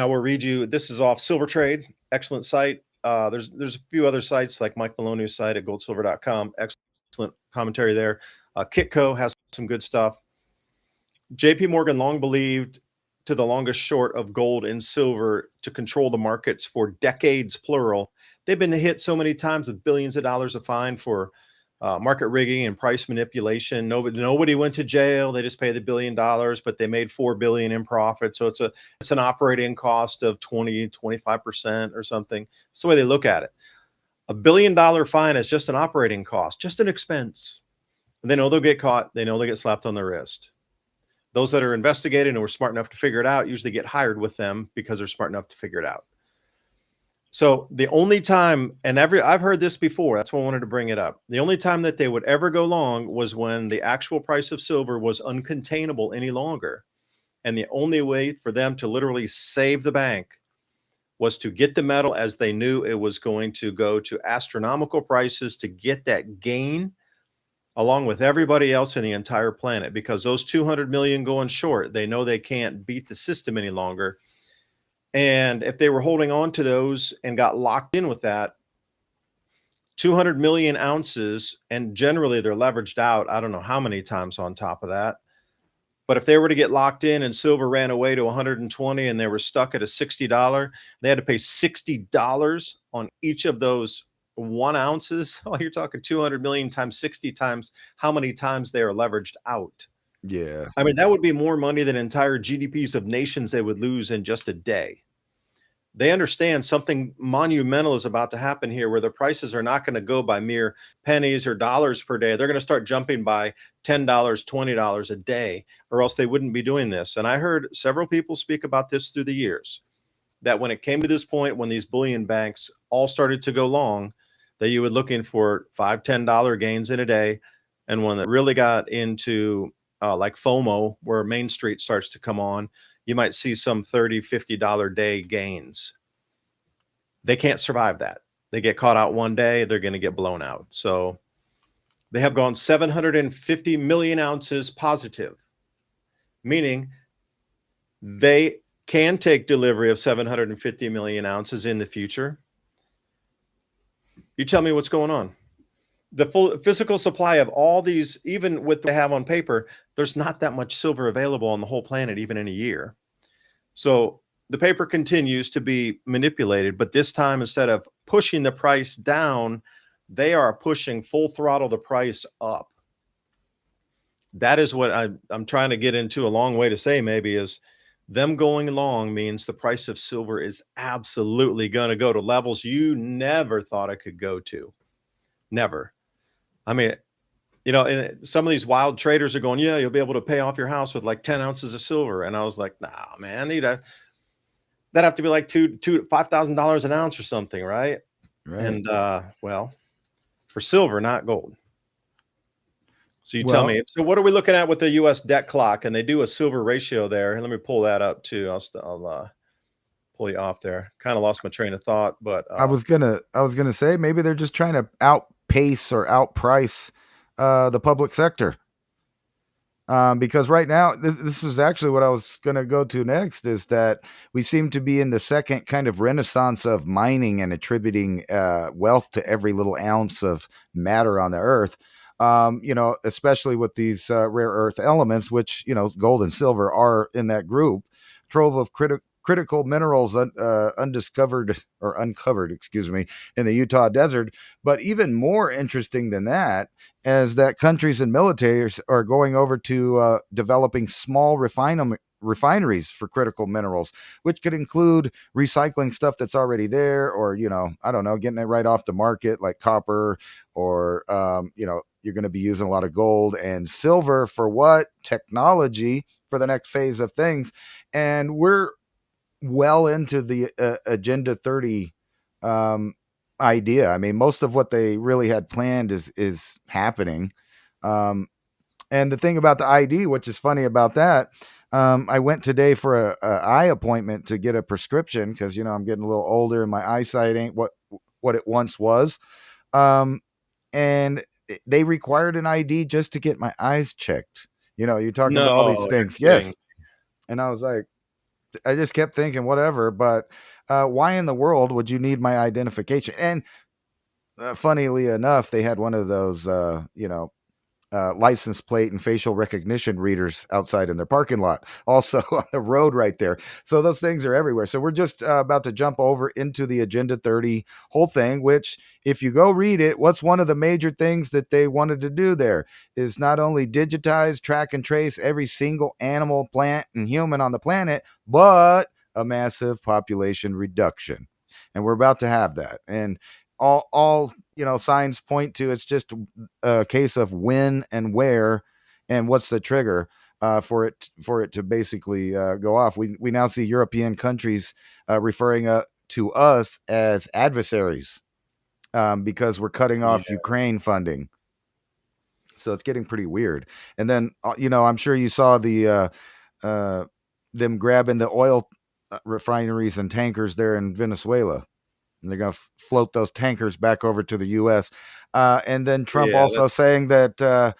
I will read you. This is off Silver Trade, excellent site. There's a few other sites like Mike Maloney's site at goldsilver.com. Excellent commentary there. Kitco has some good stuff. JP Morgan long believed to the longest short of gold and silver to control the markets for decades, plural. They've been hit so many times with billions of dollars of fine for market rigging and price manipulation. Nobody went to jail. They just paid the $1 billion, but they made $4 billion in profit. So it's an operating cost of 25% or something. That's the way they look at it. $1 billion fine is just an operating cost, just an expense. And they know they'll get caught. They know they get slapped on the wrist. Those that are investigating and were smart enough to figure it out usually get hired with them because they're smart enough to figure it out. So the only time, and I've heard this before, that's why I wanted to bring it up. The only time that they would ever go long was when the actual price of silver was uncontainable any longer. And the only way for them to literally save the bank was to get the metal as they knew it was going to go to astronomical prices to get that gain along with everybody else in the entire planet, because those 200 million going short, they know they can't beat the system any longer. And if they were holding on to those and got locked in with that, 200 million ounces, and generally they're leveraged out, I don't know how many times on top of that. But if they were to get locked in and silver ran away to 120 and they were stuck at a $60, they had to pay $60 on each of those 1 ounces. Oh, you're talking 200 million times 60 times how many times they are leveraged out. Yeah. I mean, that would be more money than entire GDPs of nations they would lose in just a day. They understand something monumental is about to happen here, where the prices are not going to go by mere pennies or dollars per day. They're going to start jumping by $10, $20 a day, or else they wouldn't be doing this. And I heard several people speak about this through the years, that when it came to this point, when these bullion banks all started to go long, that you would looking for $5, $10 gains in a day. And when it really got into like FOMO, where Main Street starts to come on, you might see some $30, $50 day gains. They can't survive that. They get caught out one day, they're going to get blown out. So they have gone 750 million ounces positive, meaning they can take delivery of 750 million ounces in the future. You tell me what's going on. The full physical supply of all these, even with what they have on paper, there's not that much silver available on the whole planet, even in a year. So the paper continues to be manipulated, but this time, instead of pushing the price down, they are pushing full throttle the price up. That is what I'm trying to get into. A long way to say maybe is them going long means the price of silver is absolutely going to go to levels you never thought it could go to. Never. I mean, you know, and some of these wild traders are going, yeah, you'll be able to pay off your house with like 10 ounces of silver. And I was like, nah, man, that'd have to be like $5,000 an ounce or something, right? Right. And well, for silver, not gold. So you tell me. So what are we looking at with the U.S. debt clock? And they do a silver ratio there. And let me pull that up too. I'll pull you off there. Kind of lost my train of thought, but I was gonna say maybe they're just trying to outpace or outprice the public sector. Because right now, this is actually what I was going to go to next, is that we seem to be in the second kind of renaissance of mining and attributing wealth to every little ounce of matter on the earth. You know, especially with these rare earth elements, which, you know, gold and silver are in that group, trove of critical minerals undiscovered or uncovered, excuse me, in the Utah desert. But even more interesting than that is that countries and militaries are going over to developing small refineries for critical minerals, which could include recycling stuff that's already there, or, I don't know, getting it right off the market like copper, or, you're going to be using a lot of gold and silver for what? Technology for the next phase of things. And we're well into the Agenda 30 idea. I mean, most of what they really had planned is happening. And the thing about the ID, which is funny about that, I went today for a eye appointment to get a prescription because, I'm getting a little older and my eyesight ain't what it once was. And they required an ID just to get my eyes checked. You're talking about all these No, you're things. kidding. Yes. And I was like, I just kept thinking, whatever, but why in the world would you need my identification? And funnily enough, they had one of those, license plate and facial recognition readers outside in their parking lot, also on the road right there. So those things are everywhere. So we're just about to jump over into the Agenda 30 whole thing, which if you go read it, what's one of the major things that they wanted to do there is not only digitize, track, and trace every single animal, plant, and human on the planet, but a massive population reduction. And we're about to have that. And all signs point to it's just a case of when and where and what's the trigger for it to basically go off. We now see European countries referring to us as adversaries because we're cutting off Ukraine funding. So it's getting pretty weird. And then I'm sure you saw the them grabbing the oil refineries and tankers there in Venezuela. And they're going to float those tankers back over to the U.S. And then Trump also saying that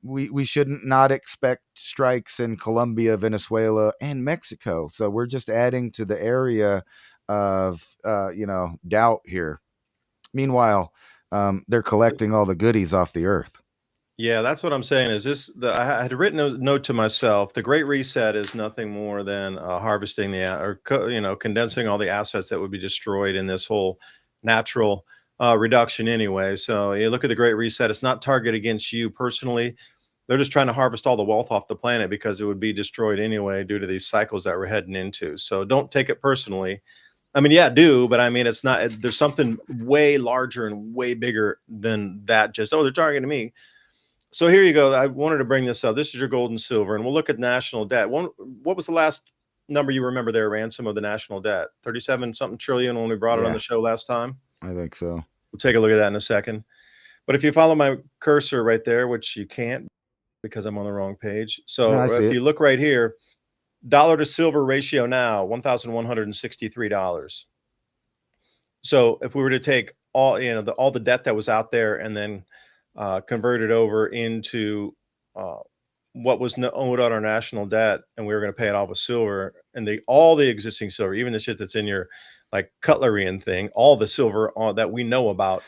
we shouldn't not expect strikes in Colombia, Venezuela, and Mexico. So we're just adding to the area of, doubt here. Meanwhile, they're collecting all the goodies off the earth. Yeah, that's what I'm saying. I had written a note to myself. The Great Reset is nothing more than harvesting condensing all the assets that would be destroyed in this whole natural reduction anyway. So you look at the Great Reset, it's not targeted against you personally. They're just trying to harvest all the wealth off the planet because it would be destroyed anyway due to these cycles that we're heading into. So don't take it personally. I mean, yeah, do, but I mean, it's not, there's something way larger and way bigger than that. Just, they're targeting me. So here you go. I wanted to bring this up. This is your gold and silver, and we'll look at national debt. What was the last number you remember there, Ransom, of the national debt? 37 something trillion when we brought it on the show last time? I think so. We'll take a look at that in a second. But if you follow my cursor right there, which you can't because I'm on the wrong page. So if you look right here, dollar to silver ratio now, $1,163. So if we were to take all, all the debt that was out there and then converted over into what was owed on our national debt, and we were going to pay it off with silver, and all the existing silver, even the shit that's in your like cutlery and thing, all the silver that we know about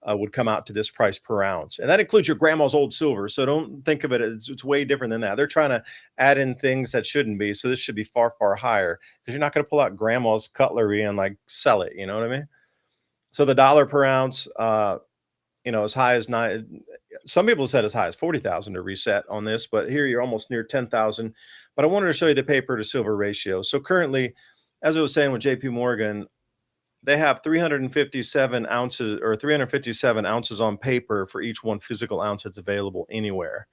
would come out to this price per ounce, and that includes your grandma's old silver. So don't think of it as it's way different than that. They're trying to add in things that shouldn't be. So this should be far, far higher because you're not going to pull out grandma's cutlery and like sell it. You know what I mean? So the dollar per ounce. As high as some people said as high as 40,000 to reset on this, but here you're almost near 10,000. But I wanted to show you the paper to silver ratio. So currently, as I was saying with JP Morgan, they have 357 ounces or 357 ounces on paper for each one physical ounce that's available anywhere.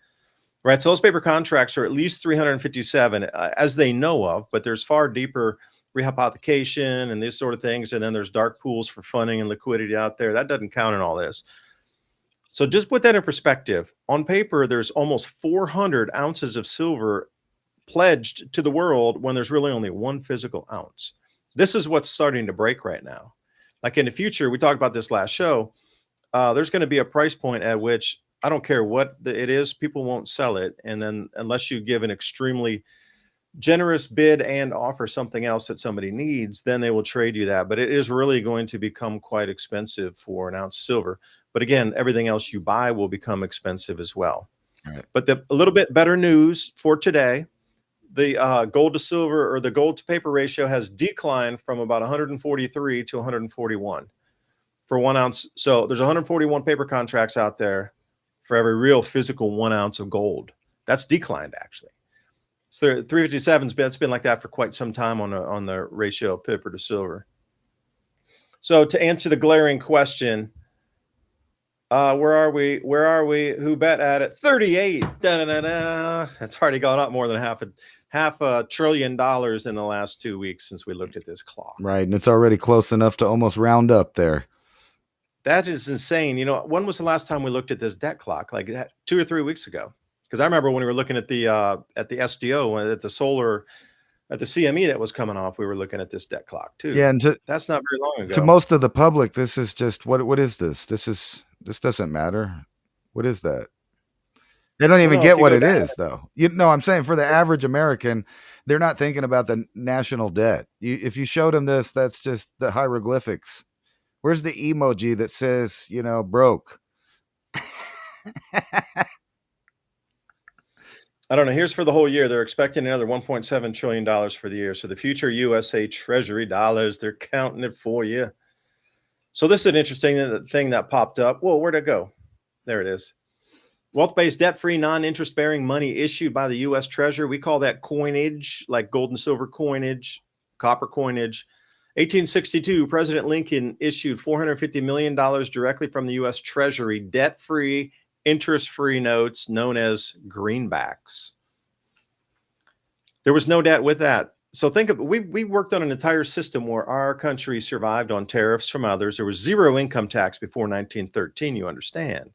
Right. So those paper contracts are at least 357 as they know of, but there's far deeper rehypothecation and these sort of things. And then there's dark pools for funding and liquidity out there. That doesn't count in all this. So just put that in perspective. On paper, there's almost 400 ounces of silver pledged to the world when there's really only one physical ounce. This is what's starting to break right now. Like in the future, we talked about this last show, there's going to be a price point at which I don't care what it is, people won't sell it. And then unless you give an extremely generous bid and offer something else that somebody needs, then they will trade you that. But it is really going to become quite expensive for an ounce of silver. But again, everything else you buy will become expensive as well. Right. But a little bit better news for today, the gold to silver or the gold to paper ratio has declined from about 143 to 141 for 1 ounce. So there's 141 paper contracts out there for every real physical 1 ounce of gold. That's declined actually. So 357's been, it's been like that for quite some time on the ratio of paper to silver. So to answer the glaring question, where are we? Where are we? Who bet at it? 38. Da-da-da-da. It's already gone up more than half a trillion dollars in the last 2 weeks since we looked at this clock. Right, and it's already close enough to almost round up there. That is insane. You know, when was the last time we looked at this debt clock? Like 2 or 3 weeks ago. Because I remember when we were looking at the SDO, at the solar, at the CME that was coming off, we were looking at this debt clock too. Yeah, and that's not very long ago. to most of the public, this is just what is this? This doesn't matter. What is that? They don't even get what it is, though. You know, I'm saying for the average American, they're not thinking about the national debt. If you showed them this, that's just the hieroglyphics. Where's the emoji that says, you know, broke? I don't know. Here's for the whole year. They're expecting another $1.7 trillion for the year. So the future USA Treasury dollars, they're counting it for you. So this is an interesting thing that popped up. Whoa, where'd it go? There it is. Wealth-based, debt-free, non-interest-bearing money issued by the U.S. Treasury. We call that coinage, like gold and silver coinage, copper coinage. 1862, President Lincoln issued $450 million directly from the U.S. Treasury, debt-free, interest-free notes known as greenbacks. There was no debt with that. So think of we worked on an entire system where our country survived on tariffs from others. There was zero income tax before 1913, you understand.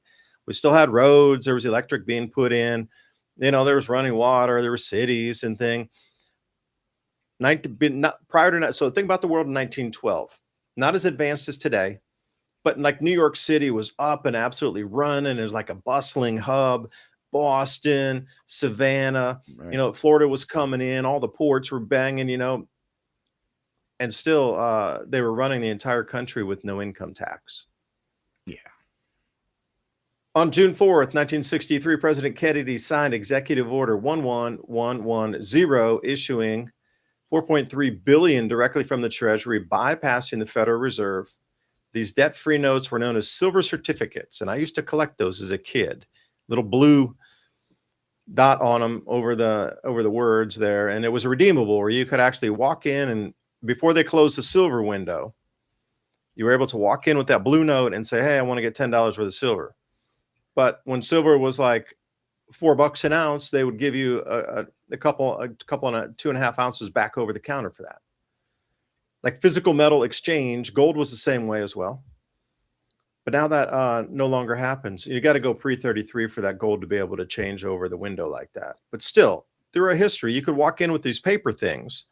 We still had roads. There was electric being put in. You know, there was running water. There were cities and things. Prior to that, so think about the world in 1912. Not as advanced as today, but like New York City was up and absolutely running. It was like a bustling hub. Boston, Savannah, right. You know, Florida was coming in. All the ports were banging, you know, and still they were running the entire country with no income tax. Yeah. On June 4th, 1963, President Kennedy signed Executive Order 11110, issuing $4.3 billion directly from the Treasury, bypassing the Federal Reserve. These debt-free notes were known as silver certificates, and I used to collect those as a kid. Little blue dot on them over the words there, and it was redeemable, where you could actually walk in, and before they closed the silver window, you were able to walk in with that blue note and say, hey, I want to get $10 worth of silver. But when silver was like $4 an ounce, they would give you a couple and 2.5 ounces back over the counter for that. Like physical metal exchange, gold was the same way as well. But now that no longer happens. You got to go pre-33 for that gold to be able to change over the window like that. But still, through a history, you could walk in with these paper things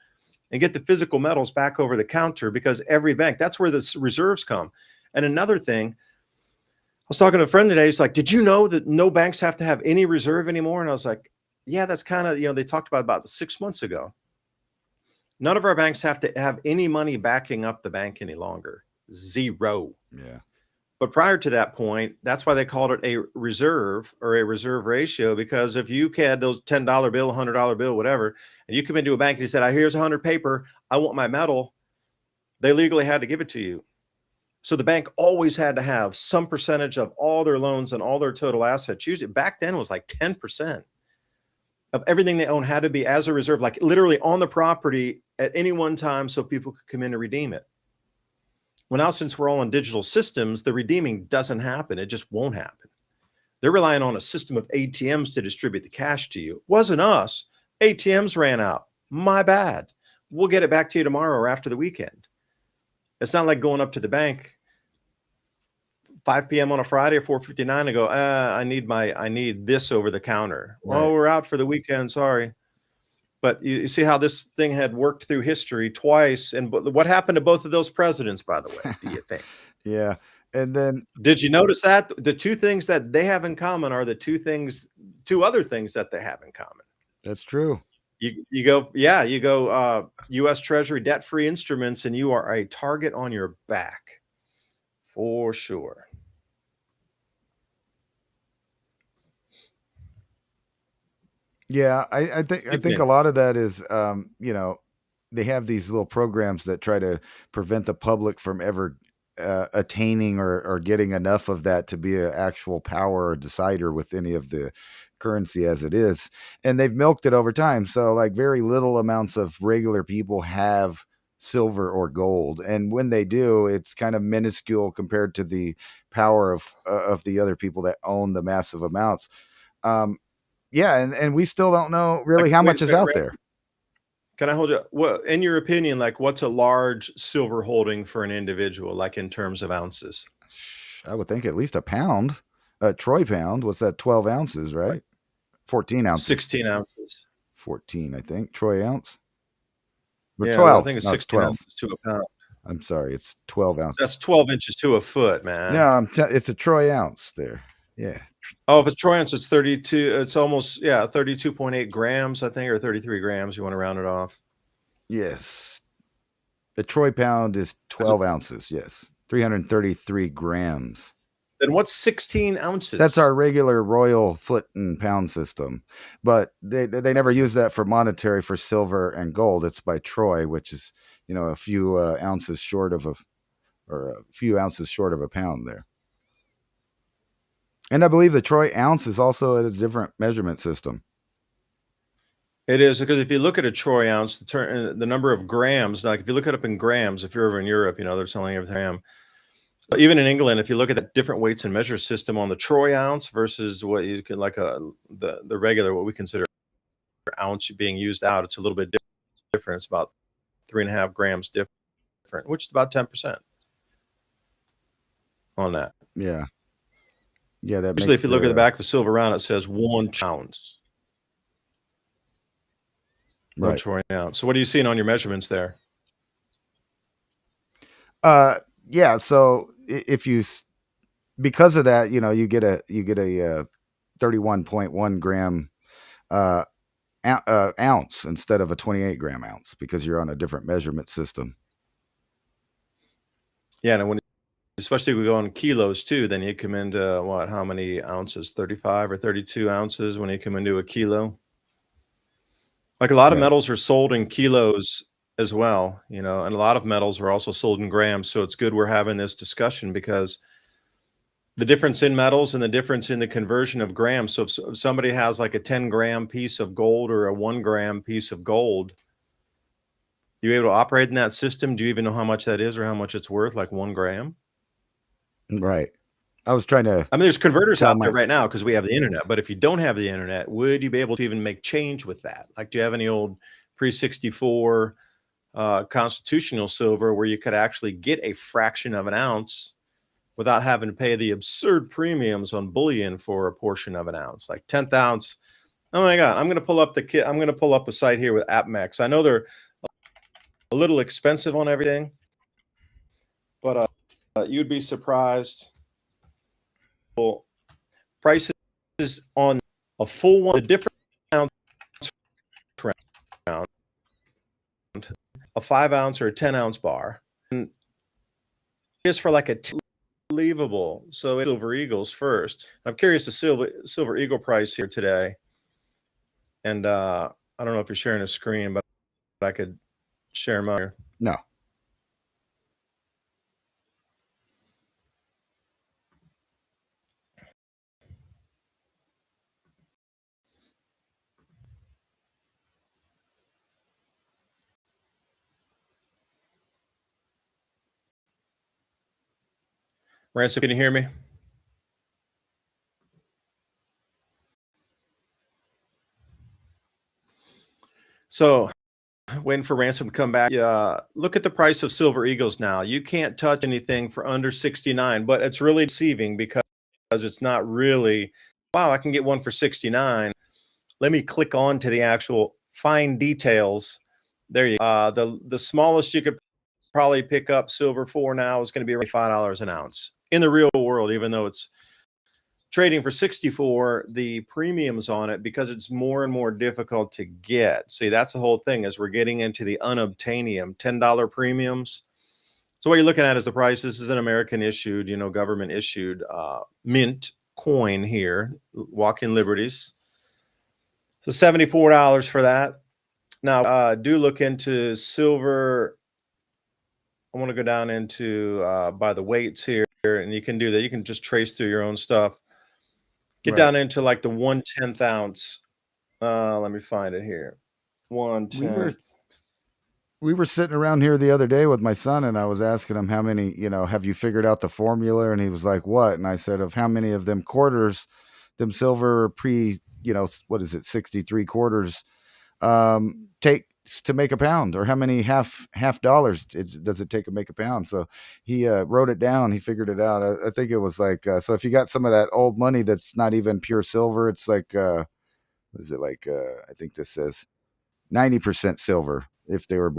and get the physical metals back over the counter, because every bank, that's where the reserves come. And another thing, I was talking to a friend today. He's like, did you know that no banks have to have any reserve anymore? And I was like, yeah, that's kind of, you know, they talked about 6 months ago. None of our banks have to have any money backing up the bank any longer. Zero. Yeah. But prior to that point, that's why they called it a reserve or a reserve ratio, because if you had those $10 bill, $100 bill, whatever, and you come into a bank and you said, here's 100 paper, I want my metal, they legally had to give it to you. So the bank always had to have some percentage of all their loans and all their total assets. Usually back then it was like 10% of everything they own had to be as a reserve, like literally on the property at any one time, so people could come in and redeem it. Well, now since we're all on digital systems, the redeeming doesn't happen. It just won't happen. They're relying on a system of ATMs to distribute the cash to you. It wasn't us. ATMs ran out. My bad. We'll get it back to you tomorrow or after the weekend. It's not like going up to the bank 5 p.m. on a Friday or 4:59 to go, I need this over the counter. Right. Oh, we're out for the weekend. Sorry. But you see how this thing had worked through history twice. And what happened to both of those presidents, by the way, do you think? Yeah. And then did you notice that the two things that they have in common are the two other things that they have in common? That's true. You go U.S. Treasury debt-free instruments, and you are a target on your back for sure. Yeah, I think a lot of that is, they have these little programs that try to prevent the public from ever attaining or getting enough of that to be an actual power or decider with any of the currency as it is, and they've milked it over time. So, like, very little amounts of regular people have silver or gold, and when they do, it's kind of minuscule compared to the power of the other people that own the massive amounts. Um, yeah, and we still don't know Like, really how wait a much is second, out Ransom, there. can I hold you? Well, in your opinion, like, what's a large silver holding for an individual, like in terms of ounces? I would think at least a pound. A troy pound, what's that? 12 ounces, Like right? 14 ounces. 16 ounces. 14, I think. Troy ounce. Or Yeah, I 12. think it's No, it's 16 12. ounces to a pound. I'm sorry, it's 12 ounces. That's 12 inches to a foot, No, man. it's a troy ounce there. Yeah. Oh, if it's troy ounce, it's 32. It's almost, yeah, 32.8 grams, I think, or 33 grams. You want to round it off. Yes. A troy pound is 12 ounces. Yes. 333 grams. Then what's 16 That's ounces? our regular royal foot and pound system, but they never use that for monetary for silver and gold. It's by troy, which is a few ounces short of a pound there. And I believe the troy ounce is also a different measurement system. It is, because if you look at a troy ounce, the number of grams, like if you look it up in grams, if you're over in Europe, they're selling everything. But even in England, if you look at the different weights and measure system on the troy ounce versus what you can, like, the regular, what we consider ounce being used out, it's a little bit different. It's about 3.5 grams different, which is about 10% on that. Yeah. Yeah, that Usually, makes if you look at the back of a silver round, it says 1 ounce. One right. troy ounce. So what are you seeing on your measurements there? Yeah. So if you, because of that, you get a 31.1 gram ounce instead of a 28 gram ounce because you're on a different measurement system. Yeah, and especially if we go on kilos too, then you come into what? How many ounces? 35 or 32 ounces when you come into a kilo. Like, a lot of Right. metals are sold in kilos as well, and a lot of metals are also sold in grams. So it's good we're having this discussion, because the difference in metals and the difference in the conversion of grams. So if somebody has like a 10-gram piece of gold or a 1-gram piece of gold, you able to operate in that system? Do you even know how much that is or how much it's worth, like 1 gram? Right. I was trying to. I mean, there's converters tell out there my- right now because we have the internet. But if you don't have the internet, would you be able to even make change with that? Like, do you have any old pre-64 constitutional silver where you could actually get a fraction of an ounce without having to pay the absurd premiums on bullion for a portion of an ounce, like 10th ounce? Oh my God, I'm going to pull up the kit. I'm going to pull up a site here with AppMex. I know they're a little expensive on everything, but you'd be surprised. Well, prices on a full one, the different ounce round, a 5 ounce or a 10 ounce bar, and just for like a unbelievable. So it's Silver Eagles first. I'm curious the Silver Eagle price here today, and I don't know if you're sharing a screen, but I could share mine. No. Ransom, can you hear me? So, waiting for Ransom to come back. Yeah, look at the price of Silver Eagles now. You can't touch anything for under 69, but it's really deceiving because it's not really, wow, I can get one for 69. Let me click on to the actual fine details. There you go. The smallest you could probably pick up silver for now is going to be around $5 an ounce in the real world, even though it's trading for 64. The premiums on it, because it's more and more difficult to get. See, that's the whole thing, is we're getting into the unobtainium $10 premiums. So what you're looking at is the price. This is an American issued, government issued mint coin here, Walking Liberties. So $74 for that. Now, do look into silver. I want to go down into by the weights here, and you can do that. You can just trace through your own stuff. Get Right. down into like the 1/10 ounce. Let me find it here. We 1/10. were we were sitting around here the other day with my son, and I was asking him how many, have you figured out the formula? And he was like, what? And I said, of how many of them quarters, them silver what is it, 63 quarters, take to make a pound, or how many half dollars does it take to make a pound? So he wrote it down. He figured it out. I think it was like, so if you got some of that old money that's not even pure silver, it's like, what is it like? I think this says 90% silver if they were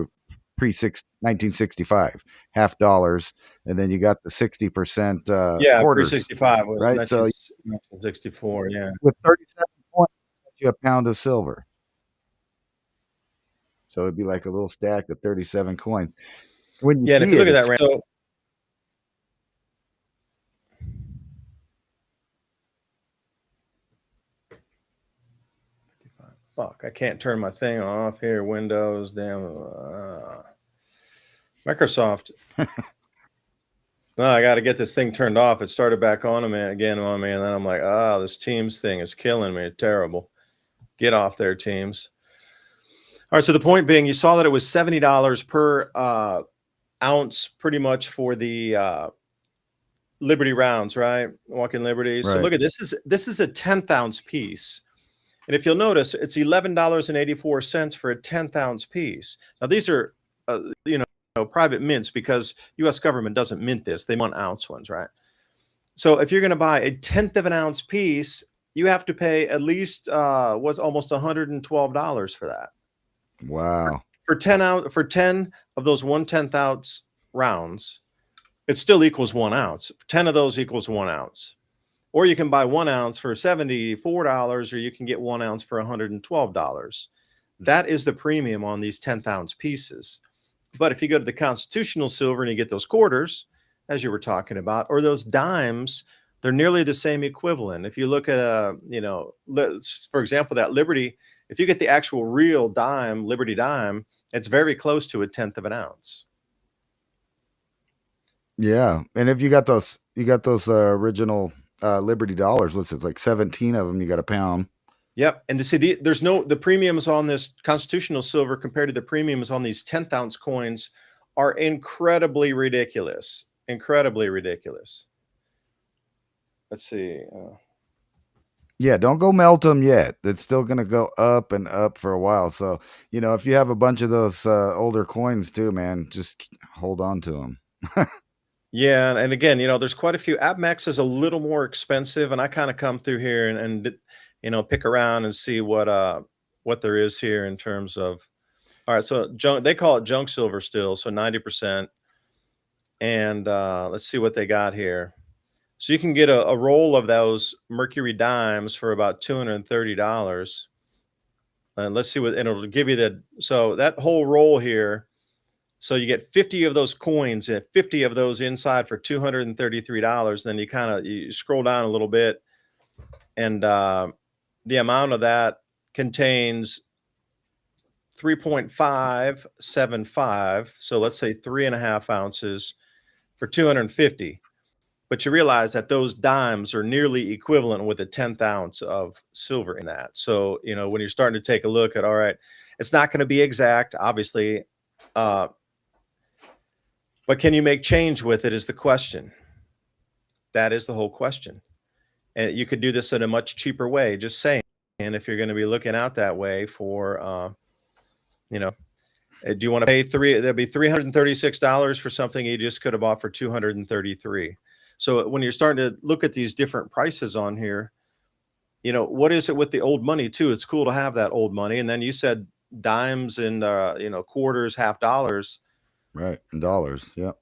pre 1965, half dollars, and then you got the 60% Yeah, quarters, 365 was right? So 1964. Yeah. with 37 points, you a pound of silver. So it'd be like a little stack of 37 coins. When you Yeah, and if see you look it, at it's that, so fuck, I can't turn my thing off here. Windows, damn. Microsoft. No, I got to get this thing turned off. It started back on me again on me, and then I'm like, this Teams thing is killing me. Terrible. Get off there, Teams. All right. So the point being, you saw that it was $70 per ounce, pretty much for the Liberty rounds, right? Walking Liberty. So right. look at this. This is a 10th ounce piece. And if you'll notice, it's $11.84 for a 10th ounce piece. Now, these are, private mints, because U.S. government doesn't mint this. They want ounce ones, right? So if you're going to buy a 10th of an ounce piece, you have to pay at least what's almost $112 for that. Wow. For 10 of those 1/10 ounce rounds, it still equals 1 ounce. 10 of those equals 1 ounce. Or you can buy 1 ounce for $74, or you can get 1 ounce for $112. That is the premium on these 10th ounce pieces. But if you go to the constitutional silver and you get those quarters, as you were talking about, or those dimes, they're nearly the same equivalent. If you look at for example, that Liberty, if you get the actual real dime, Liberty dime, it's very close to a 10th of an ounce. Yeah, and if you got those original Liberty dollars, what's it, like 17 of them? You got a pound. Yep. And to see the premiums on this constitutional silver compared to the premiums on these 10th ounce coins are incredibly ridiculous. Incredibly ridiculous. Let's see. Yeah, don't go melt them yet. It's still going to go up and up for a while. So, if you have a bunch of those older coins too, man, just hold on to them. Yeah. And again, there's quite a few. AppMax is a little more expensive, and I kind of come through here and pick around and see what there is here in terms of. All right, so they call it junk silver still, so 90%. And let's see what they got here. So you can get a roll of those Mercury dimes for about $230. And let's see and it'll give you so that whole roll here. So you get 50 of those coins and 50 of those inside for $233. Then you scroll down a little bit, and the amount of that contains 3.575. So let's say 3.5 ounces for 250. But you realize that those dimes are nearly equivalent with a 10th ounce of silver in that. So, when you're starting to take a look at, all right, it's not going to be exact, obviously. But can you make change with it is the question. That is the whole question. And you could do this in a much cheaper way, just saying. And if you're going to be looking out that way for, do you want to pay there'd be $336 for something you just could have bought for $233. So when you're starting to look at these different prices on here, what is it with the old money too? It's cool to have that old money. And then you said dimes and, quarters, half dollars. Right. And dollars. Yeah.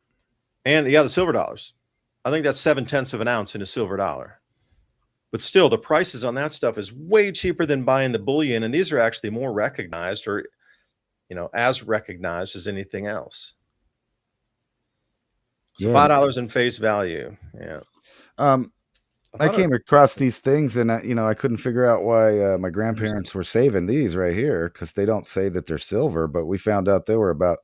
And the silver dollars. I think that's 7/10 of an ounce in a silver dollar. But still, the prices on that stuff is way cheaper than buying the bullion. And these are actually more recognized, or, as recognized as anything else. So $5 in face value. Yeah. I thought it came across these things, and I couldn't figure out why my grandparents were saving these right here, because they don't say that they're silver, but we found out they were about,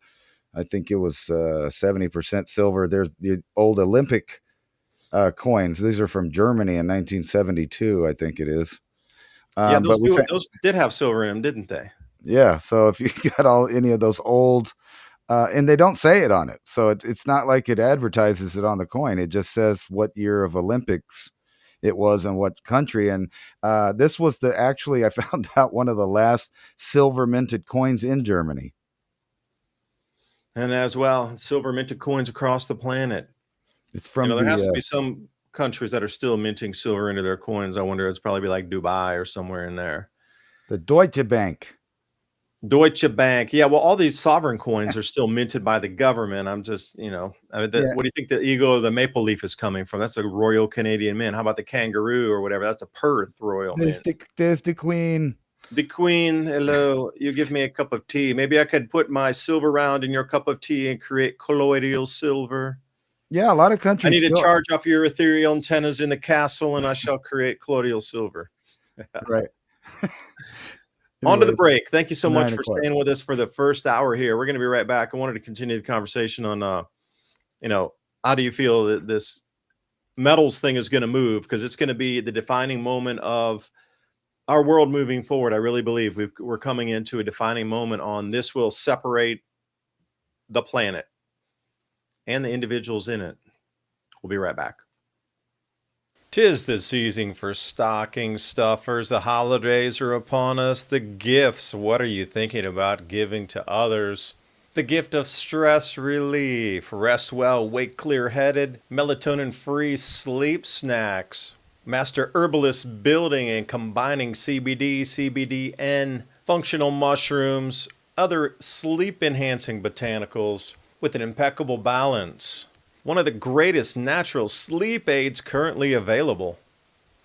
I think it was 70% silver. They're the old Olympic coins. These are from Germany in 1972, I think it is. yeah, But those did have silver in them, didn't they? yeah. So if you got any of those old, and they don't say it on it, so it's not like it advertises it on the coin. It just says what year of Olympics it was and what country. And this was actually, I found out, one of the last silver minted coins in Germany. And as well, silver minted coins across the planet. It's from There has to be some countries that are still minting silver into their coins. I wonder, it's probably like Dubai or somewhere in there. the Deutsche Bank. Deutsche Bank. Yeah, well, all these sovereign coins are still minted by the government. I'm just, I mean, what do you think the eagle or the maple leaf is coming from? That's a Royal Canadian Mint. How about the kangaroo or whatever? That's a Perth Royal Mint. There's the Queen. The Queen, hello. You give me a cup of tea. Maybe I could put my silver round in your cup of tea and create colloidal silver. Yeah, a lot of countries. I need to charge off your ethereal antennas in the castle, and I shall create colloidal silver. Right. On to the break. Thank you so much 9 for o'clock. staying with us for the first hour here. We're going to be right back. I wanted to continue the conversation on, how do you feel that this metals thing is going to move? Because it's going to be the defining moment of our world moving forward. I really believe we're coming into a defining moment on this will separate the planet and the individuals in it. We'll be right back. 'Tis the season for stocking stuffers. The holidays are upon us. The gifts. What are you thinking about giving to others? The gift of stress relief. Rest well, wake clear-headed. Melatonin-free sleep snacks. Master herbalist building and combining CBD, CBDN, functional mushrooms, other sleep-enhancing botanicals with an impeccable balance. One of the greatest natural sleep aids currently available.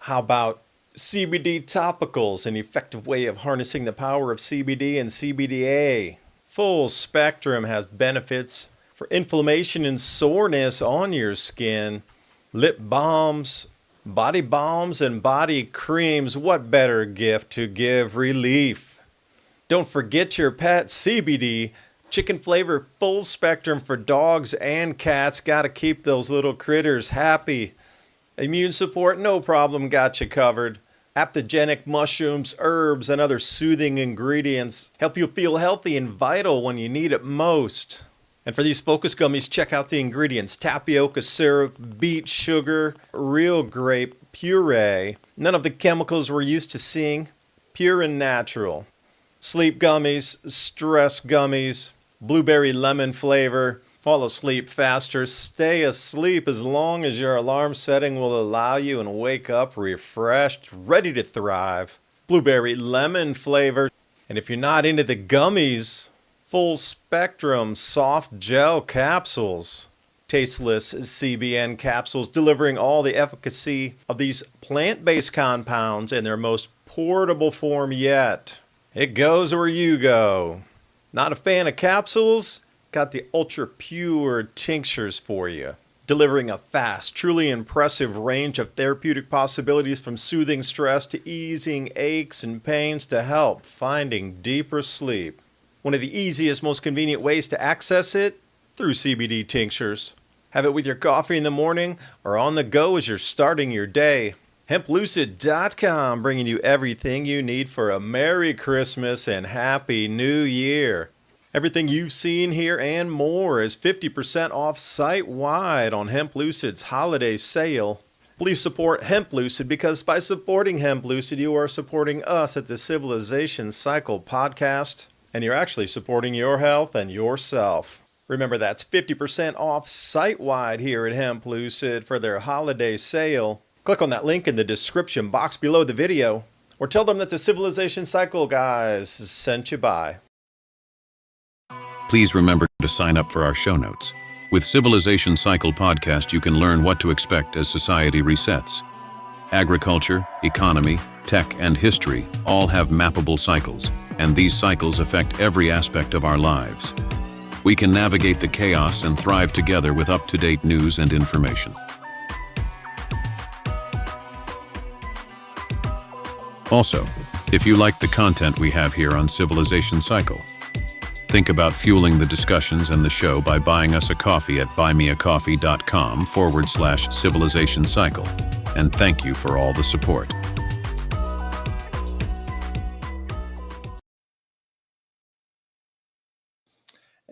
How about CBD topicals, an effective way of harnessing the power of CBD and CBDA? Full Spectrum has benefits for inflammation and soreness on your skin. Lip balms, body balms, and body creams. What better gift to give relief? Don't forget your pet CBD. Chicken flavor Full Spectrum for dogs and cats. Gotta keep those little critters happy. Immune support, no problem, got you covered. Aptogenic mushrooms, herbs, and other soothing ingredients help you feel healthy and vital when you need it most. And for these focus gummies, check out the ingredients: tapioca syrup, beet sugar, real grape puree, none of the chemicals we're used to seeing, pure and natural. Sleep gummies, stress gummies, blueberry lemon flavor. Fall asleep faster. Stay asleep as long as your alarm setting will allow you, and wake up refreshed, ready to thrive. Blueberry lemon flavor. And if you're not into the gummies, Full Spectrum soft gel capsules. Tasteless CBN capsules delivering all the efficacy of these plant-based compounds in their most portable form yet. It goes where you go. Not a fan of capsules? Got the ultra pure tinctures for you. Delivering a fast, truly impressive range of therapeutic possibilities, from soothing stress to easing aches and pains to help finding deeper sleep. One of the easiest, most convenient ways to access it? Through CBD tinctures. Have it with your coffee in the morning or on the go as you're starting your day. HempLucid.com, bringing you everything you need for a Merry Christmas and Happy New Year. Everything you've seen here and more is 50% off site-wide on Hemp Lucid's holiday sale. Please support Hemp Lucid, because by supporting Hemp Lucid, you are supporting us at the Civilization Cycle podcast, and you're actually supporting your health and yourself. Remember, that's 50% off site-wide here at Hemp Lucid for their holiday sale. Click on that link in the description box below the video, or tell them that the Civilization Cycle guys sent you by. Please remember to sign up for our show notes. With Civilization Cycle podcast, you can learn what to expect as society resets. Agriculture, economy, tech, and history all have mappable cycles, and these cycles affect every aspect of our lives. We can navigate the chaos and thrive together with up-to-date news and information. Also, if you like the content we have here on Civilization Cycle, think about fueling the discussions and the show by buying us a coffee at buymeacoffee.com/Civilization Cycle. And thank you for all the support.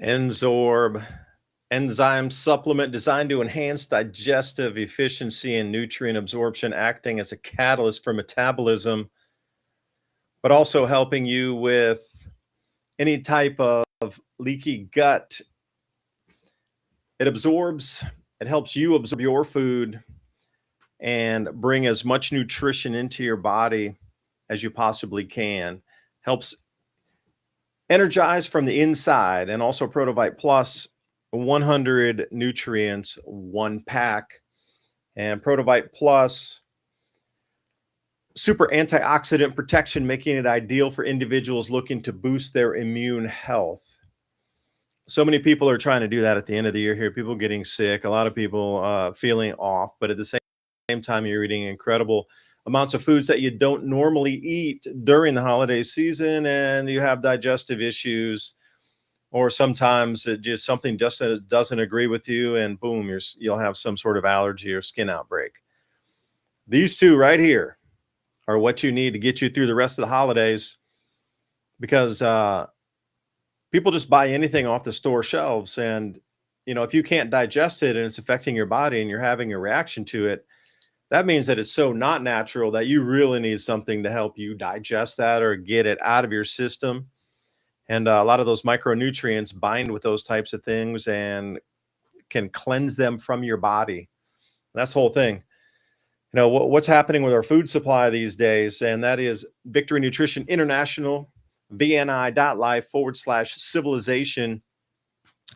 Enzorb, enzyme supplement designed to enhance digestive efficiency and nutrient absorption, acting as a catalyst for metabolism, but also helping you with any type of leaky gut. It absorbs, it helps you absorb your food and bring as much nutrition into your body as you possibly can. Helps energize from the inside, and also Protovite Plus, 100 nutrients, 1 pack. And Protovite Plus, super antioxidant protection, making it ideal for individuals looking to boost their immune health. So many people are trying to do that at the end of the year here. People getting sick, a lot of people feeling off, but at the same time, you're eating incredible amounts of foods that you don't normally eat during the holiday season, and you have digestive issues, or sometimes it just something just doesn't agree with you, and boom, you'll have some sort of allergy or skin outbreak. These two right here are what you need to get you through the rest of the holidays, because people just buy anything off the store shelves, and if you can't digest it and it's affecting your body and you're having a reaction to it, that means that it's so not natural that you really need something to help you digest that or get it out of your system. And a lot of those micronutrients bind with those types of things and can cleanse them from your body. That's the whole thing. What's happening with our food supply these days, and that is Victory Nutrition International, VNI.life/civilization.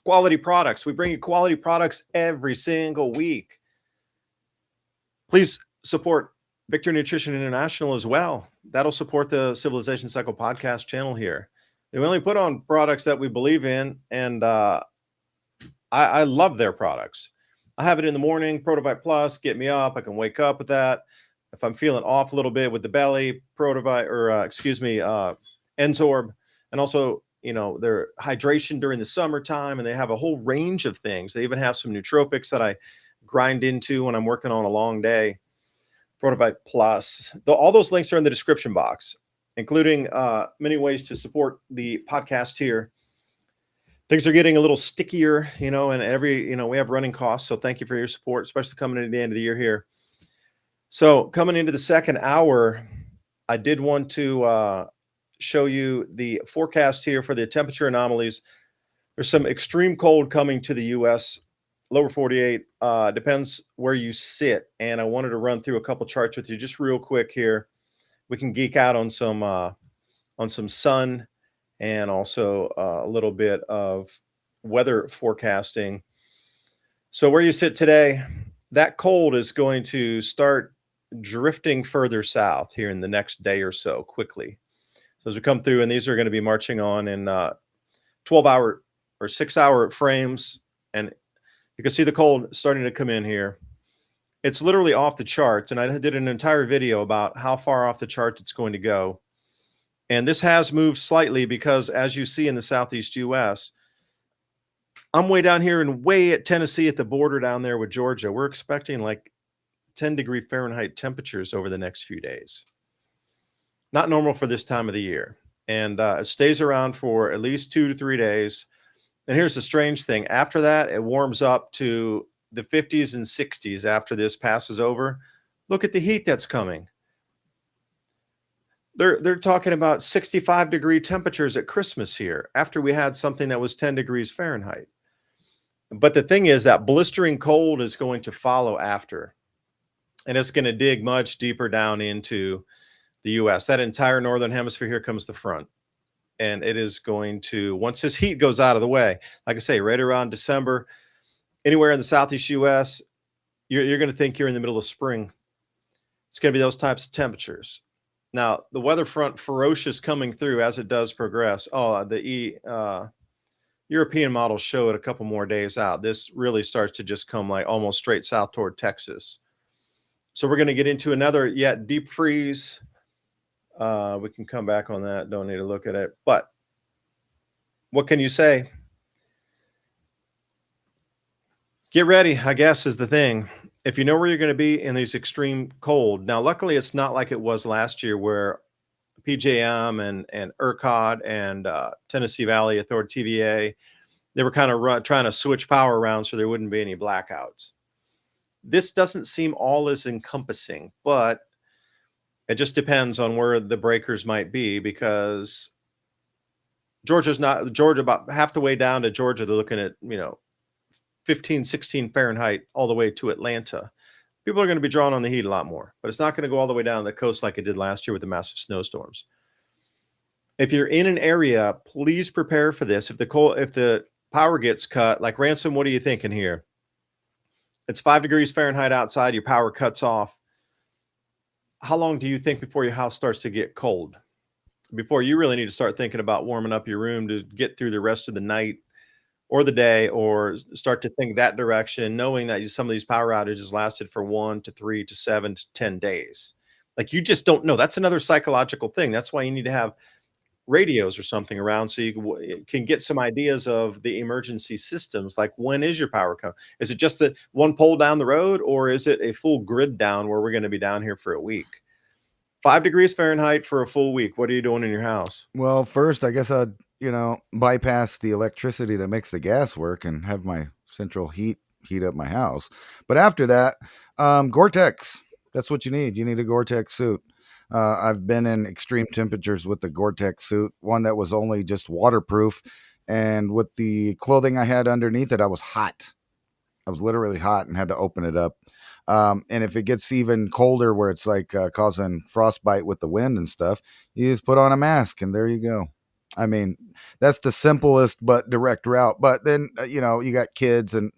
Quality products. We bring you quality products every single week. Please support Victory Nutrition International as well. That'll support the Civilization Cycle podcast channel here. We only put on products that we believe in, and I love their products. I have it in the morning, Protovite Plus, get me up. I can wake up with that. If I'm feeling off a little bit with the belly, Protovite, Enzorb, and also, their hydration during the summertime, and they have a whole range of things. They even have some nootropics that I grind into when I'm working on a long day. Protovite Plus. All those links are in the description box, including many ways to support the podcast here. Things are getting a little stickier, and we have running costs. So thank you for your support, especially coming into the end of the year here. So coming into the second hour, I did want to show you the forecast here for the temperature anomalies. There's some extreme cold coming to the U.S., lower 48, depends where you sit. And I wanted to run through a couple charts with you just real quick here. We can geek out on some sun, and also a little bit of weather forecasting. So where you sit today, that cold is going to start drifting further south here in the next day or so quickly. So as we come through, and these are going to be marching on in 12-hour or 6-hour frames, and you can see the cold starting to come in here. It's literally off the charts, and I did an entire video about how far off the charts it's going to go. And this has moved slightly because, as you see in the southeast U.S., I'm way down here and way at Tennessee at the border down there with Georgia. We're expecting like 10-degree Fahrenheit temperatures over the next few days. Not normal for this time of the year. And it stays around for at least 2 to 3 days. And here's the strange thing. After that, it warms up to the 50s and 60s after this passes over. Look at the heat that's coming. They're talking about 65-degree temperatures at Christmas here after we had something that was 10 degrees Fahrenheit. But the thing is that blistering cold is going to follow after. And it's going to dig much deeper down into the U.S. That entire northern hemisphere here comes the front. And it is going to, once this heat goes out of the way, like I say, right around December, anywhere in the southeast U.S., you're going to think you're in the middle of spring. It's going to be those types of temperatures. Now, the weather front ferocious coming through as it does progress. Oh, the European models show it a couple more days out. This really starts to just come like almost straight south toward Texas. So we're going to get into another yet deep freeze We can come back on that. Don't need to look at it. But what can you say? Get ready, I guess, is the thing. If you know where you're going to be in these extreme cold. Now, luckily, it's not like it was last year where PJM and ERCOT and Tennessee Valley Authority TVA, they were kind of trying to switch power around so there wouldn't be any blackouts. This doesn't seem all as encompassing, but it just depends on where the breakers might be, because Georgia, about half the way down to Georgia, they're looking at, 15, 16 Fahrenheit all the way to Atlanta. People are going to be drawn on the heat a lot more, but it's not going to go all the way down the coast like it did last year with the massive snowstorms. If you're in an area, please prepare for this. If the power gets cut, like Ransom, what are you thinking here? It's 5 degrees Fahrenheit outside, your power cuts off. How long do you think before your house starts to get cold? Before you really need to start thinking about warming up your room to get through the rest of the night or the day, or start to think that direction, knowing that some of these power outages lasted for 1 to 3 to 7 to 10 days. Like, you just don't know. That's another psychological thing. That's why you need to have radios or something around so you can get some ideas of the emergency systems. Like, when is your power coming? Is it just that one pole down the road, or is it a full grid down where we're going to be down here for a week? 5 degrees Fahrenheit for a full week. What are you doing in your house? Well, first, I guess I'd, bypass the electricity that makes the gas work and have my central heat up my house. But after that, Gore-Tex. That's what you need. You need a Gore-Tex suit. I've been in extreme temperatures with the Gore-Tex suit, one that was only just waterproof. And with the clothing I had underneath it, I was hot. I was literally hot and had to open it up. And if it gets even colder where it's like causing frostbite with the wind and stuff, you just put on a mask and there you go. I mean, that's the simplest but direct route. But then, you got kids and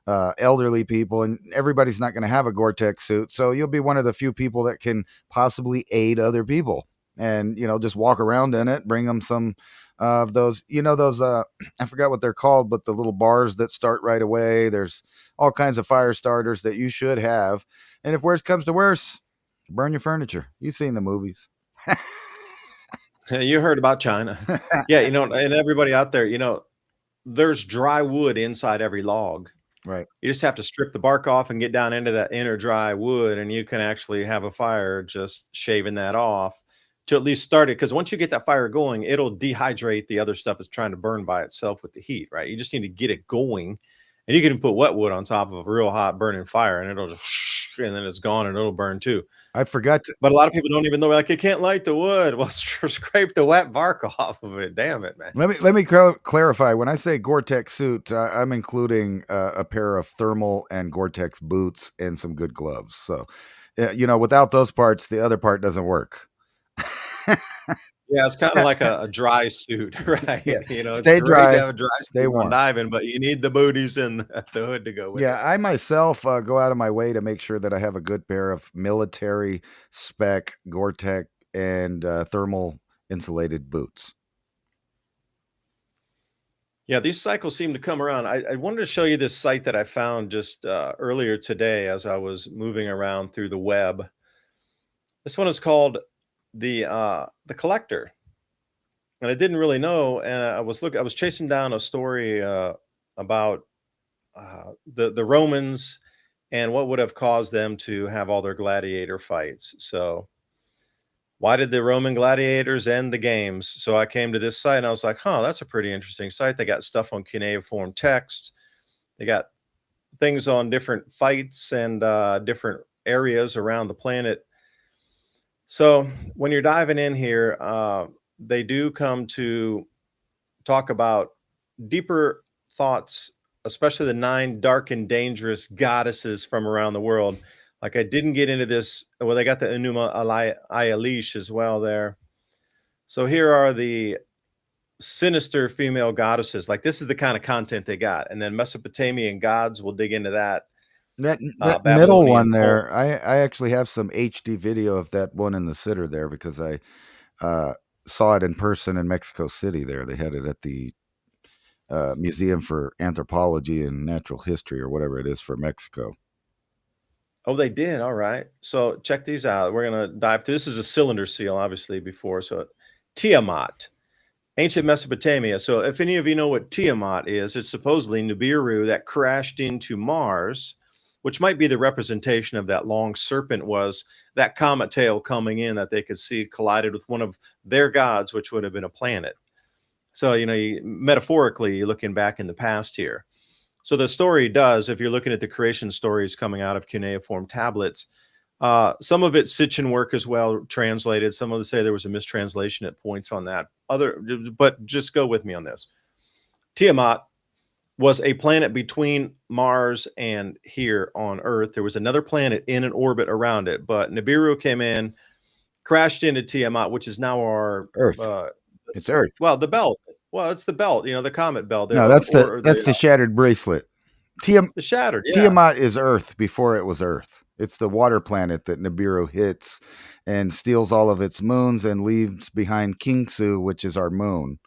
elderly people, and everybody's not going to have a Gore-Tex suit. So you'll be one of the few people that can possibly aid other people and, just walk around in it, bring them some of those, I forgot what they're called, but the little bars that start right away. There's all kinds of fire starters that you should have. And if worse comes to worse, burn your furniture. You've seen the movies. You heard about China. Yeah, and everybody out there, there's dry wood inside every log. Right. You just have to strip the bark off and get down into that inner dry wood, and you can actually have a fire just shaving that off to at least start it. Because once you get that fire going, it'll dehydrate the other stuff that's trying to burn by itself with the heat, right? You just need to get it going. And you can put wet wood on top of a real hot burning fire, and it'll just, and then it's gone and it'll burn too. I forgot to. But a lot of people don't even know, like, you can't light the wood. Well, scrape the wet bark off of it. Damn it, man. Let me clarify. When I say Gore-Tex suit, I'm including a pair of thermal and Gore-Tex boots and some good gloves. So, without those parts, the other part doesn't work. Yeah, it's kind of like a dry suit, right? Yeah. It's Stay great dry, to have a dry stay suit warm. on diving, but you need the booties and the hood to go with it. Yeah, I myself go out of my way to make sure that I have a good pair of military spec Gore-Tex and thermal insulated boots. Yeah, these cycles seem to come around. I wanted to show you this site that I found just earlier today as I was moving around through the web. This one is called the Collector, and I didn't really know. And I was chasing down a story about the Romans and what would have caused them to have all their gladiator fights. So, why did the Roman gladiators end the games? So I came to this site and I was like, that's a pretty interesting site. They got stuff on cuneiform text. They got things on different fights and different areas around the planet. So when you're diving in here, they do come to talk about deeper thoughts, especially the 9 dark and dangerous goddesses from around the world. Like, I didn't get into this. Well, they got the Enuma Elish as well there. So here are the sinister female goddesses. Like, this is the kind of content they got. And then Mesopotamian gods, we'll dig into that. That middle one there, I actually have some HD video of that one in the center there because I saw it in person in Mexico City there. They had it at the Museum for Anthropology and Natural History or whatever it is for Mexico. Oh, they did. All right. So check these out. We're gonna dive through. This is a cylinder seal, obviously, before. So Tiamat, ancient Mesopotamia. So if any of you know what Tiamat is, it's supposedly Nibiru that crashed into Mars, which might be the representation of that long serpent was that comet tail coming in that they could see collided with one of their gods, which would have been a planet. So, metaphorically, you're looking back in the past here. So the story does, if you're looking at the creation stories coming out of cuneiform tablets, some of it's Sitchin work as well, translated. Some of them say there was a mistranslation at points on that. But just go with me on this. Tiamat was a planet between Mars and here on Earth. There was another planet in an orbit around it, but Nibiru came in, crashed into Tiamat, which is now our Earth. It's Earth. well, the belt. Well, it's the belt, the comet belt. No, that's the shattered bracelet. The shattered, yeah. Tiamat is Earth before it was Earth. It's the water planet that Nibiru hits and steals all of its moons and leaves behind Kingsu, which is our moon.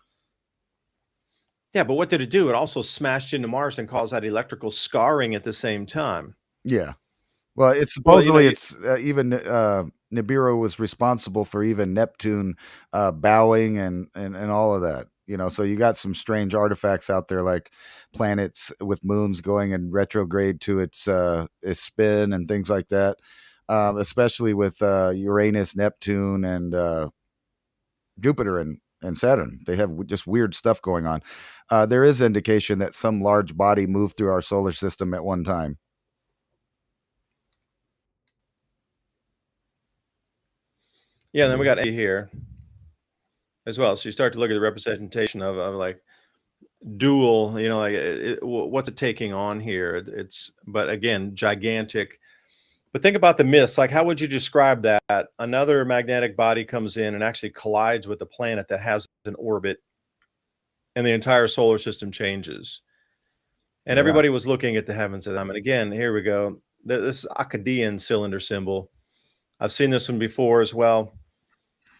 Yeah, but what did it do? It also smashed into Mars and caused that electrical scarring at the same time. Yeah. Well, it's supposedly even Nibiru was responsible for even Neptune bowing and all of that. So you got some strange artifacts out there, like planets with moons going in retrograde to its spin and things like that. Especially with Uranus, Neptune, and Jupiter and Saturn. They have just weird stuff going on. There is indication that some large body moved through our solar system at one time. Yeah, and then we got A here as well. So you start to look at the representation of like dual, what's it taking on here? But again, gigantic. But think about the myths. Like, how would you describe that? Another magnetic body comes in and actually collides with a planet that has an orbit, and the entire solar system changes. And everybody was looking at the heavens at them. And again, here we go. This is Akkadian cylinder symbol. I've seen this one before as well.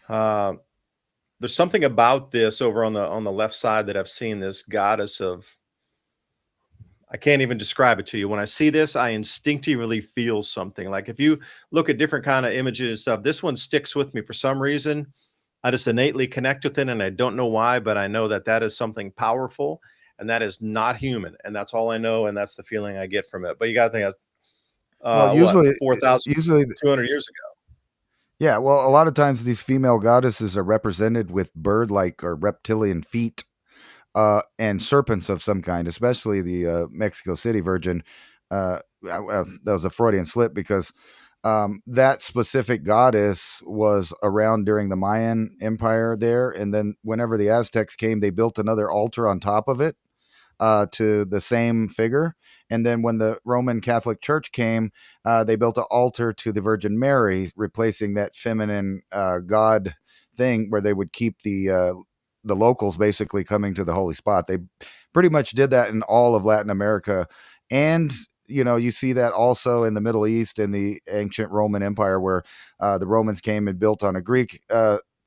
There's something about this over on the left side that I've seen, this goddess of, I can't even describe it to you. When I see this, I instinctively feel something. Like if you look at different kind of images and stuff, this one sticks with me for some reason. I just innately connect with it, and I don't know why, but I know that is something powerful, and that is not human, and that's all I know, and that's the feeling I get from it. But you got to think, usually 4,200 years ago. Yeah, well, a lot of times these female goddesses are represented with bird-like or reptilian feet and serpents of some kind, especially the Mexico City Virgin. That was a Freudian slip because that specific goddess was around during the Mayan Empire there. And then whenever the Aztecs came, they built another altar on top of it to the same figure. And then when the Roman Catholic Church came, they built an altar to the Virgin Mary, replacing that feminine god thing where they would keep the locals basically coming to the holy spot. They pretty much did that in all of Latin America. And, you see that also in the Middle East and the ancient Roman Empire, where the Romans came and built on a Greek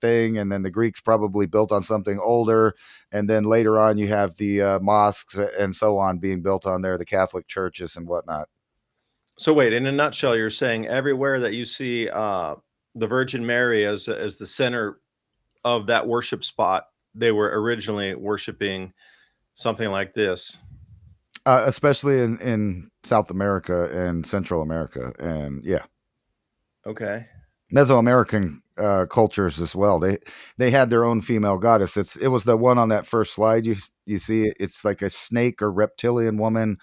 thing, and then the Greeks probably built on something older, and then later on you have the mosques and so on being built on there, the Catholic churches and whatnot. So wait, in a nutshell, you're saying everywhere that you see the Virgin Mary as the center of that worship spot, they were originally worshiping something like this, especially in South America and Central America, and okay, Mesoamerican cultures as well. They had their own female goddess. It was the one on that first slide you see. It's like a snake or reptilian woman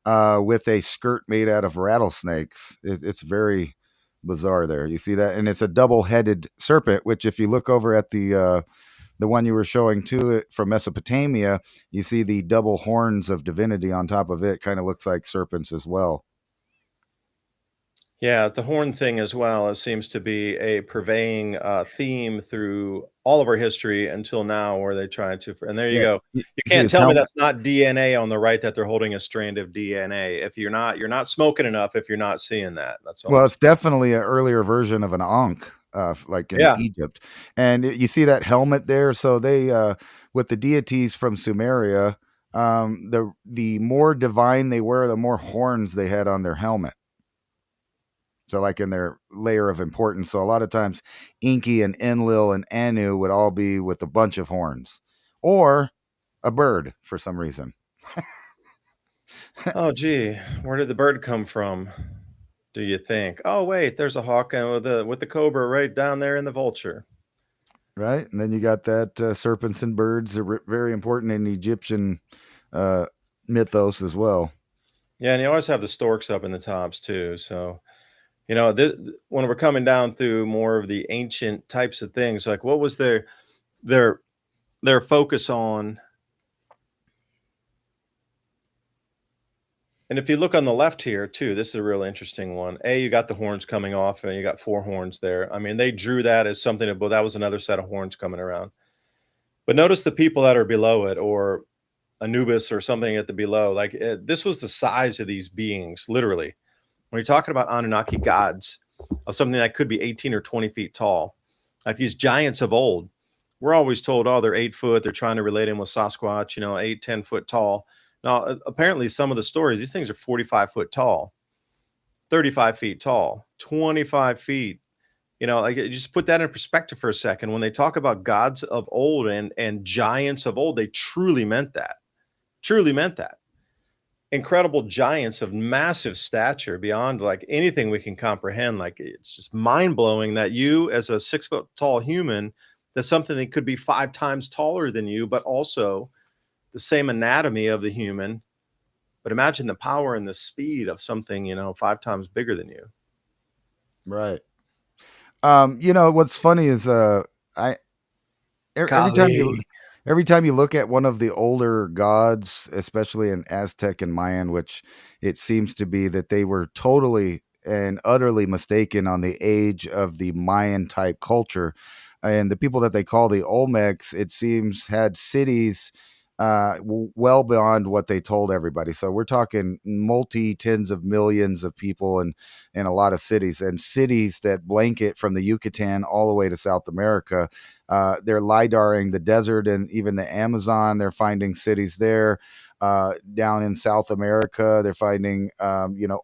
with a skirt made out of rattlesnakes. It's very bizarre there. You see that, and it's a double-headed serpent. Which, if you look over at the one you were showing too from Mesopotamia, you see the double horns of divinity on top of it. Kind of looks like serpents as well. Yeah, the horn thing as well. It seems to be a purveying theme through all of our history until now, where they try to. And there you go. You can't tell me that's not DNA on the right, that they're holding a strand of DNA. If you're not smoking enough. If you're not seeing that, that's all. Well, it's definitely an earlier version of an Ankh, like in Egypt, and you see that helmet there. So they, with the deities from Sumeria, the more divine they were, the more horns they had on their helmet. So like in their layer of importance. So a lot of times Enki and Enlil and Anu would all be with a bunch of horns or a bird for some reason. Oh, gee, where did the bird come from? Do you think? Oh, wait, there's a hawk with the cobra right down there in the vulture. Right. And then you got that serpents and birds are very important in Egyptian mythos as well. Yeah, and you always have the storks up in the tops too. So, you know, when we're coming down through more of the ancient types of things, like what was their their focus on? And if you look on the left here too, this is a real interesting one. You got the horns coming off, and you got 4 horns there. I mean, they drew that as something, but that was another set of horns coming around. But notice the people that are below it, or Anubis or something at the below. Like this was the size of these beings, literally. When you're talking about Anunnaki gods of something that could be 18 or 20 feet tall, like these giants of old, we're always told, oh, they're 8 foot. They're trying to relate in with Sasquatch, you know, 8, 10 foot tall. Now, apparently, some of the stories, these things are 45 foot tall, 35 feet tall, 25 feet. You know, like just put that in perspective for a second. When they talk about gods of old and giants of old, they truly meant that. Truly meant that. Incredible giants of massive stature beyond like anything we can comprehend. Like it's just mind blowing that you, as a 6 foot tall human, that's something that could be 5 times taller than you, but also the same anatomy of the human. But imagine the power and the speed of something, you know, 5 times bigger than you. Right. You know, what's funny is every time you look at one of the older gods, especially in Aztec and Mayan, which it seems to be that they were totally and utterly mistaken on the age of the Mayan type culture. And the people that they call the Olmecs, it seems, had cities well beyond what they told everybody. So we're talking multi tens of millions of people in a lot of cities, and cities that blanket from the Yucatan all the way to South America. They're lidaring the desert and even the Amazon. They're finding cities there. Down in South America, they're finding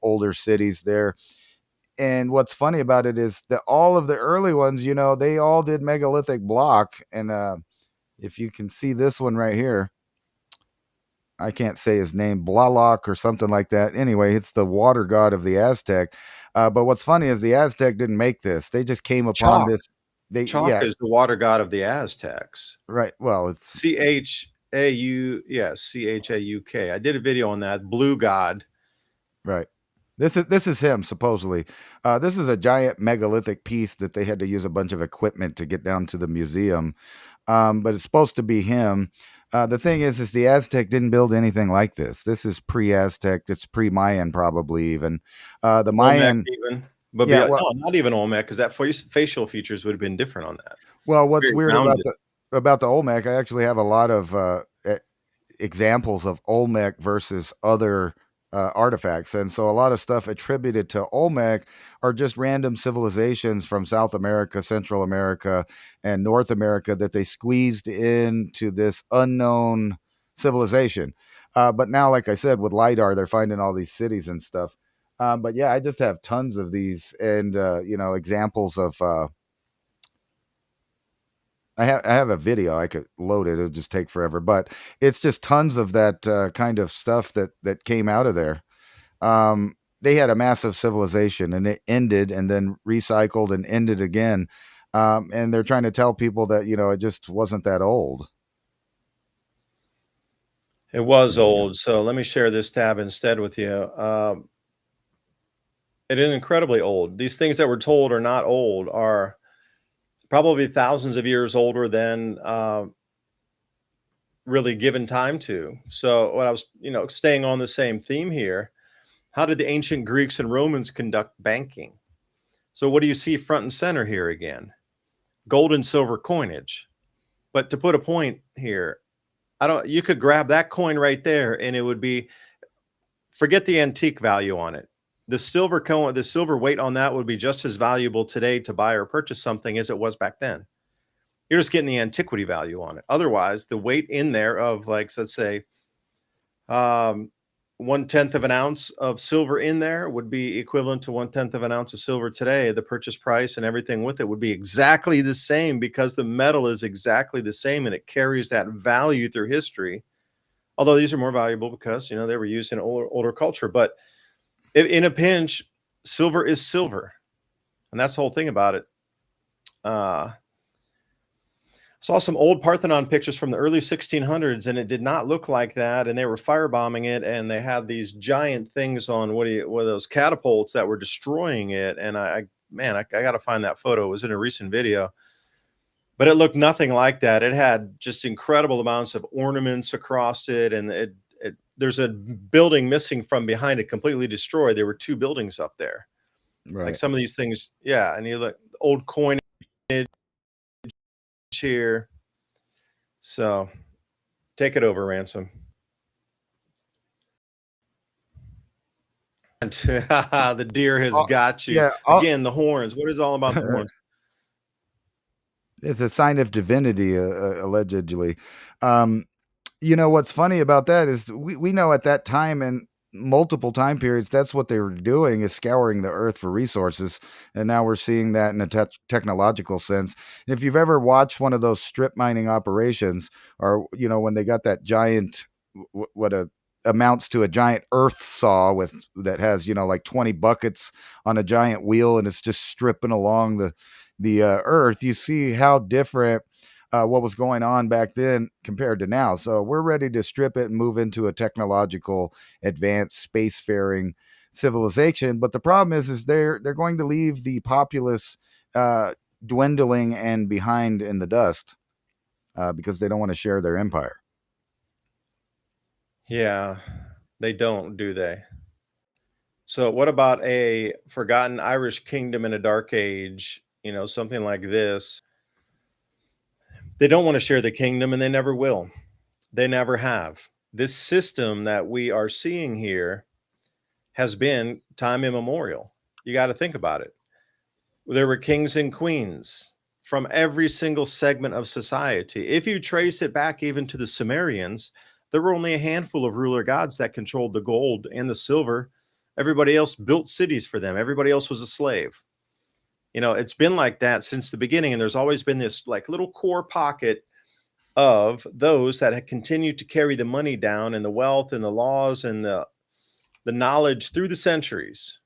older cities there. And what's funny about it is that all of the early ones, you know, they all did megalithic block. And if you can see this one right here, I can't say his name, Blalock or something like that. Anyway, it's the water god of the Aztec. But what's funny is the Aztec didn't make this. They just came upon Chalk. this. Chalk is the water god of the Aztecs. Right. Well, it's Chauk. I did a video on that. Blue god. Right. This is him supposedly. This is a giant megalithic piece that they had to use a bunch of equipment to get down to the museum. But it's supposed to be him. The thing is the Aztec didn't build anything like this. This is pre-Aztec. It's pre-Mayan, probably even. The Mayan, even, but yeah, no, not even Olmec, because that facial features would have been different on that. well, what's Very weird rounded. about the Olmec, I actually have a lot of examples of Olmec versus other artifacts. And so a lot of stuff attributed to Olmec are just random civilizations from South America, Central America, and North America that they squeezed into this unknown civilization. But now, like I said, with LiDAR, they're finding all these cities and stuff. But yeah, I just have tons of these and, examples of, I have a video. I could load it. It'll just take forever, but it's just tons of that kind of stuff that came out of there. They had a massive civilization, and it ended, and then recycled and ended again. And they're trying to tell people that it just wasn't that old. It was old. So let me share this tab instead with you. It is incredibly old. These things that we're told are not old are probably thousands of years older than really given time to. So what I was, staying on the same theme here, how did the ancient Greeks and Romans conduct banking? So what do you see front and center here again? Gold and silver coinage. But to put a point here, you could grab that coin right there and it would be, forget the antique value on it. The silver coin, the silver weight on that would be just as valuable today to buy or purchase something as it was back then. You're just getting the antiquity value on it. Otherwise, the weight in there of, like, let's say, 1 1/10 of an ounce of silver in there would be equivalent to 1/10 of an ounce of silver today. The purchase price and everything with it would be exactly the same because the metal is exactly the same and it carries that value through history. Although these are more valuable because, you know, they were used in older culture. But in a pinch, silver is silver. And that's the whole thing about it. Saw some old Parthenon pictures from the early 1600s, and it did not look like that. And they were firebombing it, and they had these giant things on what are those catapults that were destroying it. And I got to find that photo. It was in a recent video, but it looked nothing like that. It had just incredible amounts of ornaments across it, and there's a building missing from behind it, completely destroyed. There were 2 buildings up there. Right. Like some of these things, yeah. And you look old coinage here. So take it over, Ransom. The deer has got you. Yeah, again, the horns. What is all about the horns? It's a sign of divinity, allegedly. You know, what's funny about that is we know at that time and multiple time periods, that's what they were doing, is scouring the earth for resources. And now we're seeing that in a technological sense. And if you've ever watched one of those strip mining operations, or, you know, when they got that giant, amounts to a giant earth saw that has, you know, like 20 buckets on a giant wheel, and it's just stripping along the earth, you see how different what was going on back then compared to now. So we're ready to strip it and move into a technological, advanced, spacefaring civilization. But the problem is they're going to leave the populace dwindling and behind in the dust because they don't want to share their empire. Yeah, they don't, do they? So what about a forgotten Irish kingdom in a dark age? You know, something like this. They don't want to share the kingdom, and they never will. They never have. This system that we are seeing here has been time immemorial. You got to think about it. There were kings and queens from every single segment of society. If you trace it back even to the Sumerians, there were only a handful of ruler gods that controlled the gold and the silver. Everybody else built cities for them. Everybody else was a slave. You know, it's been like that since the beginning. And there's always been this like little core pocket of those that have continued to carry the money down and the wealth and the laws and the knowledge through the centuries.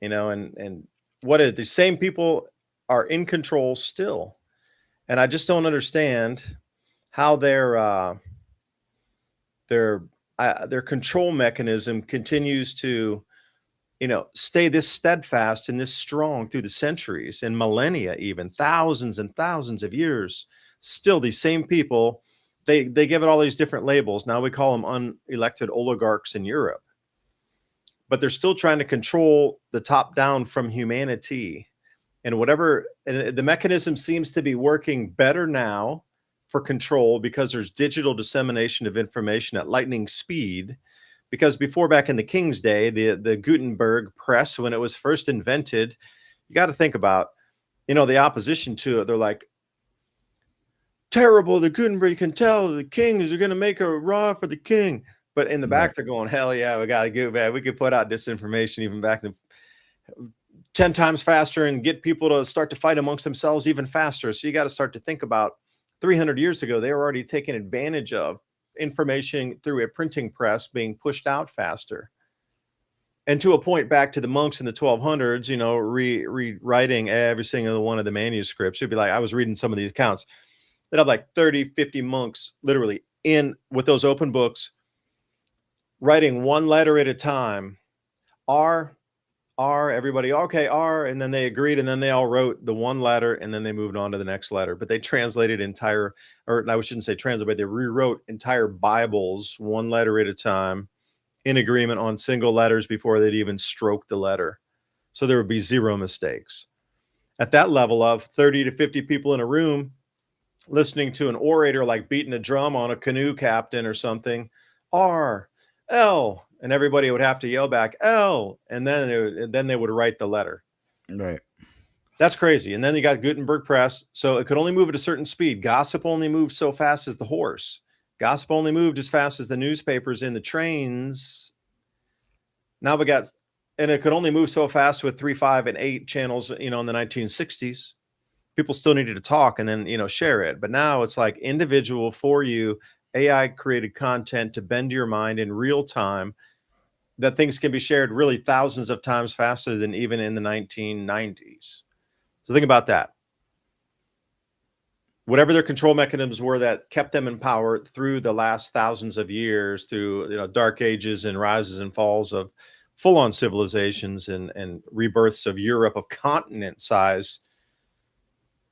You know, and what are the same people are in control still. And I just don't understand how their control mechanism continues to, you know, stay this steadfast and this strong through the centuries and millennia, even thousands and thousands of years. Still these same people, they give it all these different labels. Now we call them unelected oligarchs in Europe, but they're still trying to control the top down from humanity. And whatever, and the mechanism seems to be working better now for control because there's digital dissemination of information at lightning speed. Because before, back in the King's day, the Gutenberg press, when it was first invented, you got to think about, you know, the opposition to it. They're like, terrible, the Gutenberg, you can tell the kings are going to make a raw for the king. But in the back, they're going, hell yeah, we got to go back. We could put out disinformation even back in 10 times faster and get people to start to fight amongst themselves even faster. So you got to start to think about 300 years ago, they were already taking advantage of information through a printing press being pushed out faster. And to a point back to the monks in the 1200s, you know, rewriting every single one of the manuscripts. It'd be like, I was reading some of these accounts that have like 30, 50 monks literally in with those open books, writing one letter at a time. R, everybody, okay, R, and then they agreed, and then they all wrote the one letter, and then they moved on to the next letter. But they translated entire, or I shouldn't say translate, but they rewrote entire Bibles one letter at a time in agreement on single letters before they'd even stroke the letter. So there would be zero mistakes. At that level of 30 to 50 people in a room listening to an orator like beating a drum on a canoe captain or something, R, L, and everybody would have to yell back L, and then they would write the letter. Right. That's crazy. And then you got Gutenberg press, so it could only move at a certain speed. Gossip only moves so fast as the horse. Gossip only moved as fast as the newspapers in the trains. Now we got, and it could only move so fast with 3, 5, and 8 channels, in the 1960s. People still needed to talk and then, share it. But now it's like individual for you, AI created content to bend your mind in real time, that things can be shared really thousands of times faster than even in the 1990s. So think about that. Whatever their control mechanisms were that kept them in power through the last thousands of years, through dark ages and rises and falls of full-on civilizations and rebirths of Europe of continent size,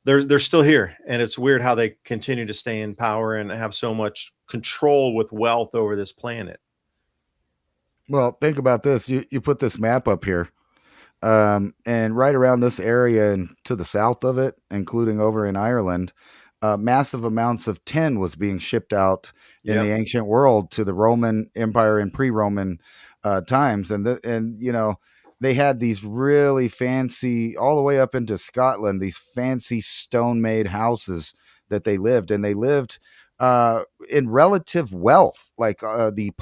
they're still here. And it's weird how they continue to stay in power and have so much control with wealth over this planet. Well, think about this. You put this map up here, and right around this area and to the south of it, including over in Ireland, massive amounts of tin was being shipped out in the ancient world to the Roman Empire and pre-Roman times, and they had these really fancy, all the way up into Scotland, these fancy stone-made houses that they lived, and they lived in relative wealth, like the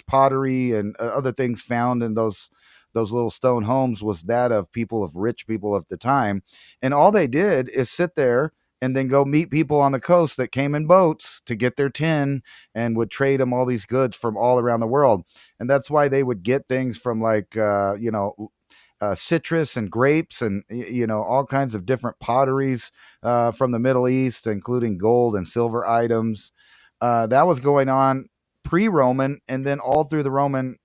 pottery, and other things found in those little stone homes was that of rich people of the time. And all they did is sit there and then go meet people on the coast that came in boats to get their tin and would trade them all these goods from all around the world. And that's why they would get things from like, citrus and grapes and, all kinds of different potteries from the Middle East, including gold and silver items. That was going on pre-Roman and then all through the Roman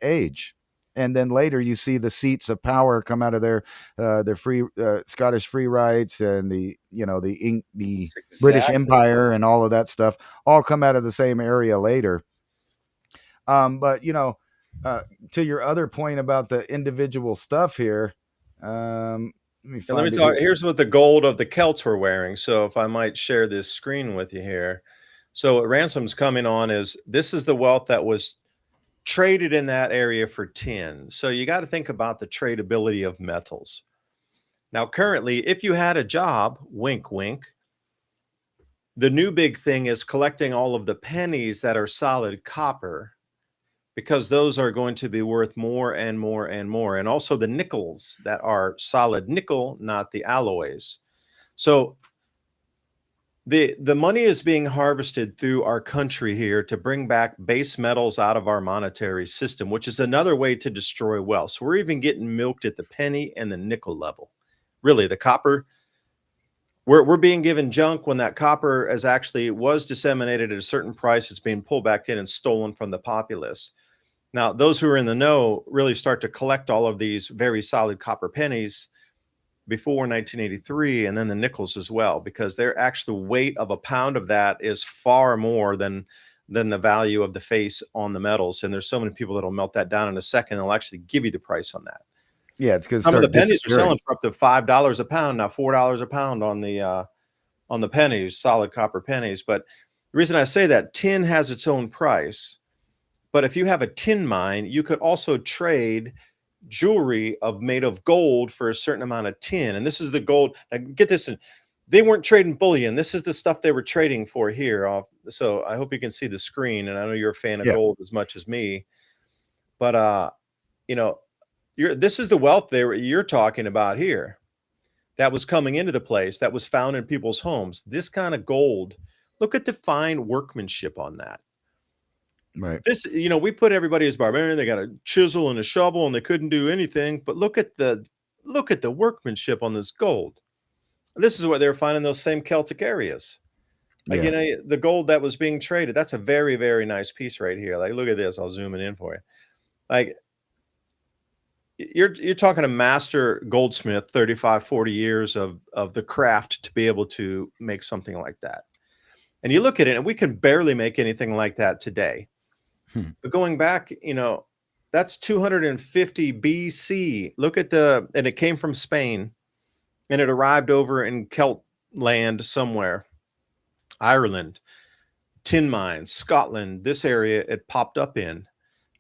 age. And then later you see the seats of power come out of their free Scottish free rights and the British Empire and all of that stuff all come out of the same area later. But to your other point about the individual stuff here, let me talk. Here's what the gold of the Celts were wearing. So if I might share this screen with you here. So what Ransom's coming on is, this is the wealth that was traded in that area for tin. So you got to think about the tradability of metals. Now, currently, if you had a job, wink, wink, the new big thing is collecting all of the pennies that are solid copper, because those are going to be worth more and more and more. And also the nickels that are solid nickel, not the alloys. So the money is being harvested through our country here to bring back base metals out of our monetary system, which is another way to destroy wealth. So we're even getting milked at the penny and the nickel level. Really, the copper, we're being given junk when that copper was disseminated at a certain price. It's being pulled back in and stolen from the populace. Now, those who are in the know really start to collect all of these very solid copper pennies before 1983, and then the nickels as well, because they're actually, the weight of a pound of that is far more than the value of the face on the metals. And there's so many people that'll melt that down in a second. They'll actually give you the price on that. Yeah, it's because some of the pennies are selling for up to $5 a pound now, $4 a pound on the pennies, solid copper pennies. But the reason I say that, tin has its own price. But if you have a tin mine, you could also trade jewelry made of gold for a certain amount of tin. And this is the gold. Now get this, they weren't trading bullion. This is the stuff they were trading for here. So I hope you can see the screen. And I know you're a fan of gold as much as me. But this is the wealth you're talking about here that was coming into the place, that was found in people's homes. This kind of gold. Look at the fine workmanship on that. Right. This, we put everybody as barbarian. They got a chisel and a shovel and they couldn't do anything. But look at the workmanship on this gold. This is what they were finding in those same Celtic areas. Like, the gold that was being traded. That's a very, very nice piece right here. Like, look at this. I'll zoom it in for you. Like, you're talking a master goldsmith, 35, 40 years of the craft to be able to make something like that. And you look at it, and we can barely make anything like that today. But going back, that's 250 BC. Look at and it came from Spain, and it arrived over in Celt land somewhere, Ireland, tin mines, Scotland, this area it popped up in.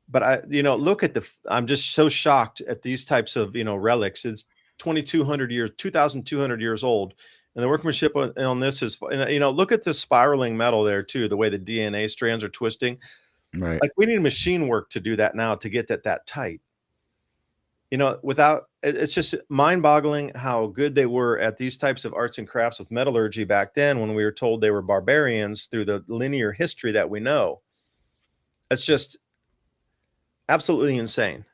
But look at I'm just so shocked at these types of, relics. It's 2,200 years old. And the workmanship on this is, look at the spiraling metal there too, the way the DNA strands are twisting. Right. Like we need machine work to do that now to get that tight. It's just mind-boggling how good they were at these types of arts and crafts with metallurgy back then when we were told they were barbarians through the linear history that we know. It's just absolutely insane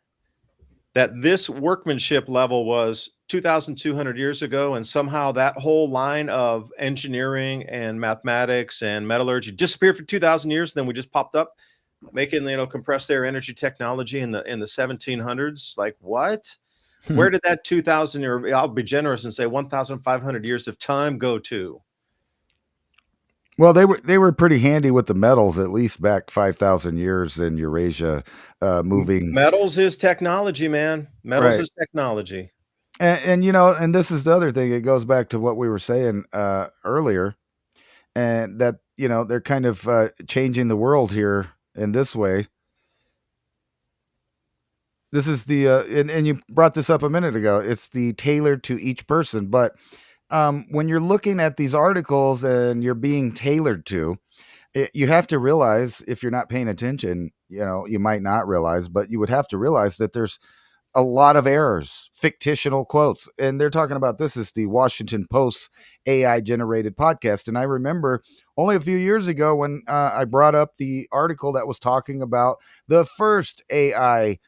that this workmanship level was 2,200 years ago, and somehow that whole line of engineering and mathematics and metallurgy disappeared for 2,000 years. Then we just popped up making, compressed air energy technology in the 1700s. Like what? Where did that 2,000, or I'll be generous and say 1,500 years of time go to? Well, they were pretty handy with the metals, at least back 5,000 years in Eurasia, moving. Metals is technology, man. Metals Right. is technology. And and this is the other thing. It goes back to what we were saying earlier, and that they're kind of changing the world here in this way. This is the and you brought this up a minute ago. It's the tailored to each person, but when you're looking at these articles and you're being tailored to, you have to realize, if you're not paying attention, you might not realize, but you would have to realize that there's a lot of errors, fictional quotes. And they're talking about, this is the Washington Post's AI generated podcast. And I remember only a few years ago when I brought up the article that was talking about the first AI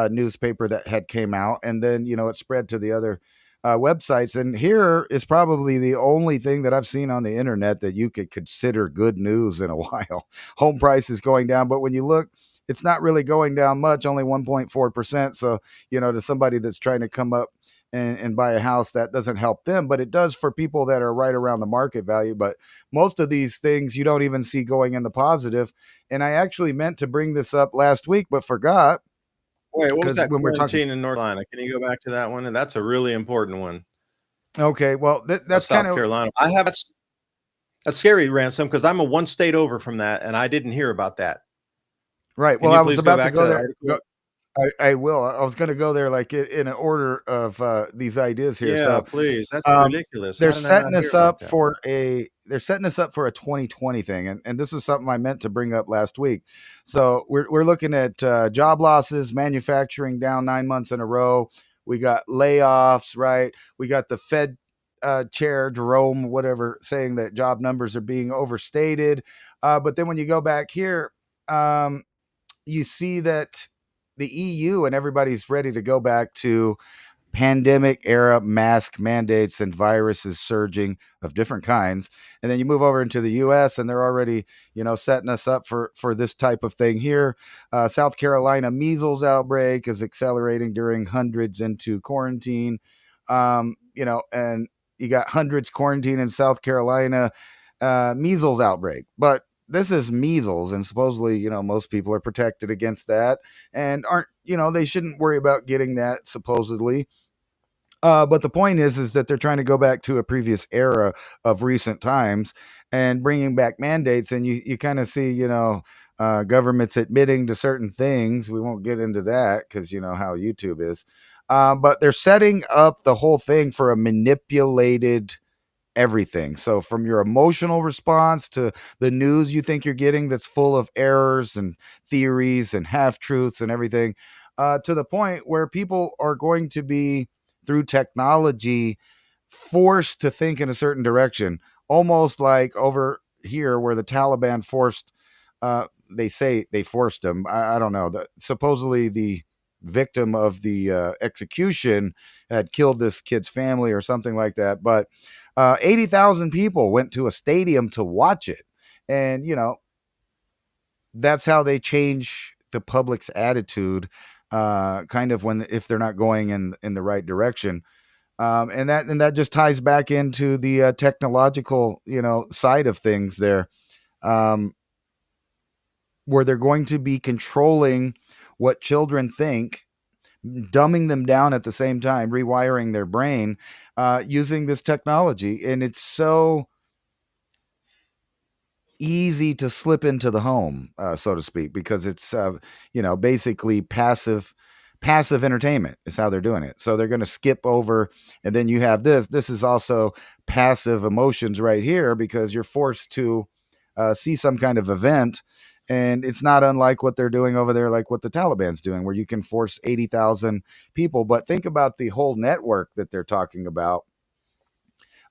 newspaper that had came out. And then, it spread to the other websites. And here is probably the only thing that I've seen on the internet that you could consider good news in a while. Home prices going down. But when you look, it's not really going down much, only 1.4%. So, to somebody that's trying to come up and buy a house, that doesn't help them, but it does for people that are right around the market value. But most of these things you don't even see going in the positive. And I actually meant to bring this up last week, but forgot. Wait, what was that when we're quarantine in North Carolina? Can you go back to that one? And that's a really important one. Okay, well, that's South kind of Carolina. I have a scary, Ransom, because I'm one state over from that, and I didn't hear about that. Right. Can well, you I was please about go to back go to that there. article? I will. I was going to go there like in an order of these ideas here. Yeah, So please. That's ridiculous. they're How did I setting not hear us about up that? for they're setting us up for a 2020 thing, and this is something I meant to bring up last week. So we're looking at job losses, manufacturing down 9 months in a row. We got layoffs, right? We got the Fed chair Jerome, whatever, saying that job numbers are being overstated. But then when you go back here, you see that the EU and everybody's ready to go back to pandemic era mask mandates and viruses surging of different kinds. And then you move over into the US and they're already, setting us up for this type of thing here. South Carolina measles outbreak is accelerating during hundreds into quarantine. And you got hundreds quarantine in South Carolina, measles outbreak. But this is measles, and supposedly, most people are protected against that and aren't, they shouldn't worry about getting that supposedly. But the point is that they're trying to go back to a previous era of recent times and bringing back mandates. And you kind of see, governments admitting to certain things. We won't get into that because you know how YouTube is. But they're setting up the whole thing for a manipulated everything. So from your emotional response to the news you think you're getting that's full of errors and theories and half truths and everything, to the point where people are going to be, through technology, forced to think in a certain direction, almost like over here where the Taliban forced, they say they forced them. I don't know. Supposedly the victim of the execution had killed this kid's family or something like that. But 80,000 people went to a stadium to watch it. And, that's how they change the public's attitude, kind of if they're not going in the right direction. And that just ties back into the technological, side of things there, where they're going to be controlling what children think, dumbing them down at the same time, rewiring their brain, using this technology. And it's so easy to slip into the home, so to speak, because it's, basically passive passive entertainment is how they're doing it. So they're going to skip over, and then you have this. This is also passive emotions right here, because you're forced to see some kind of event. And it's not unlike what they're doing over there, like what the Taliban's doing, where you can force 80,000 people. But think about the whole network that they're talking about.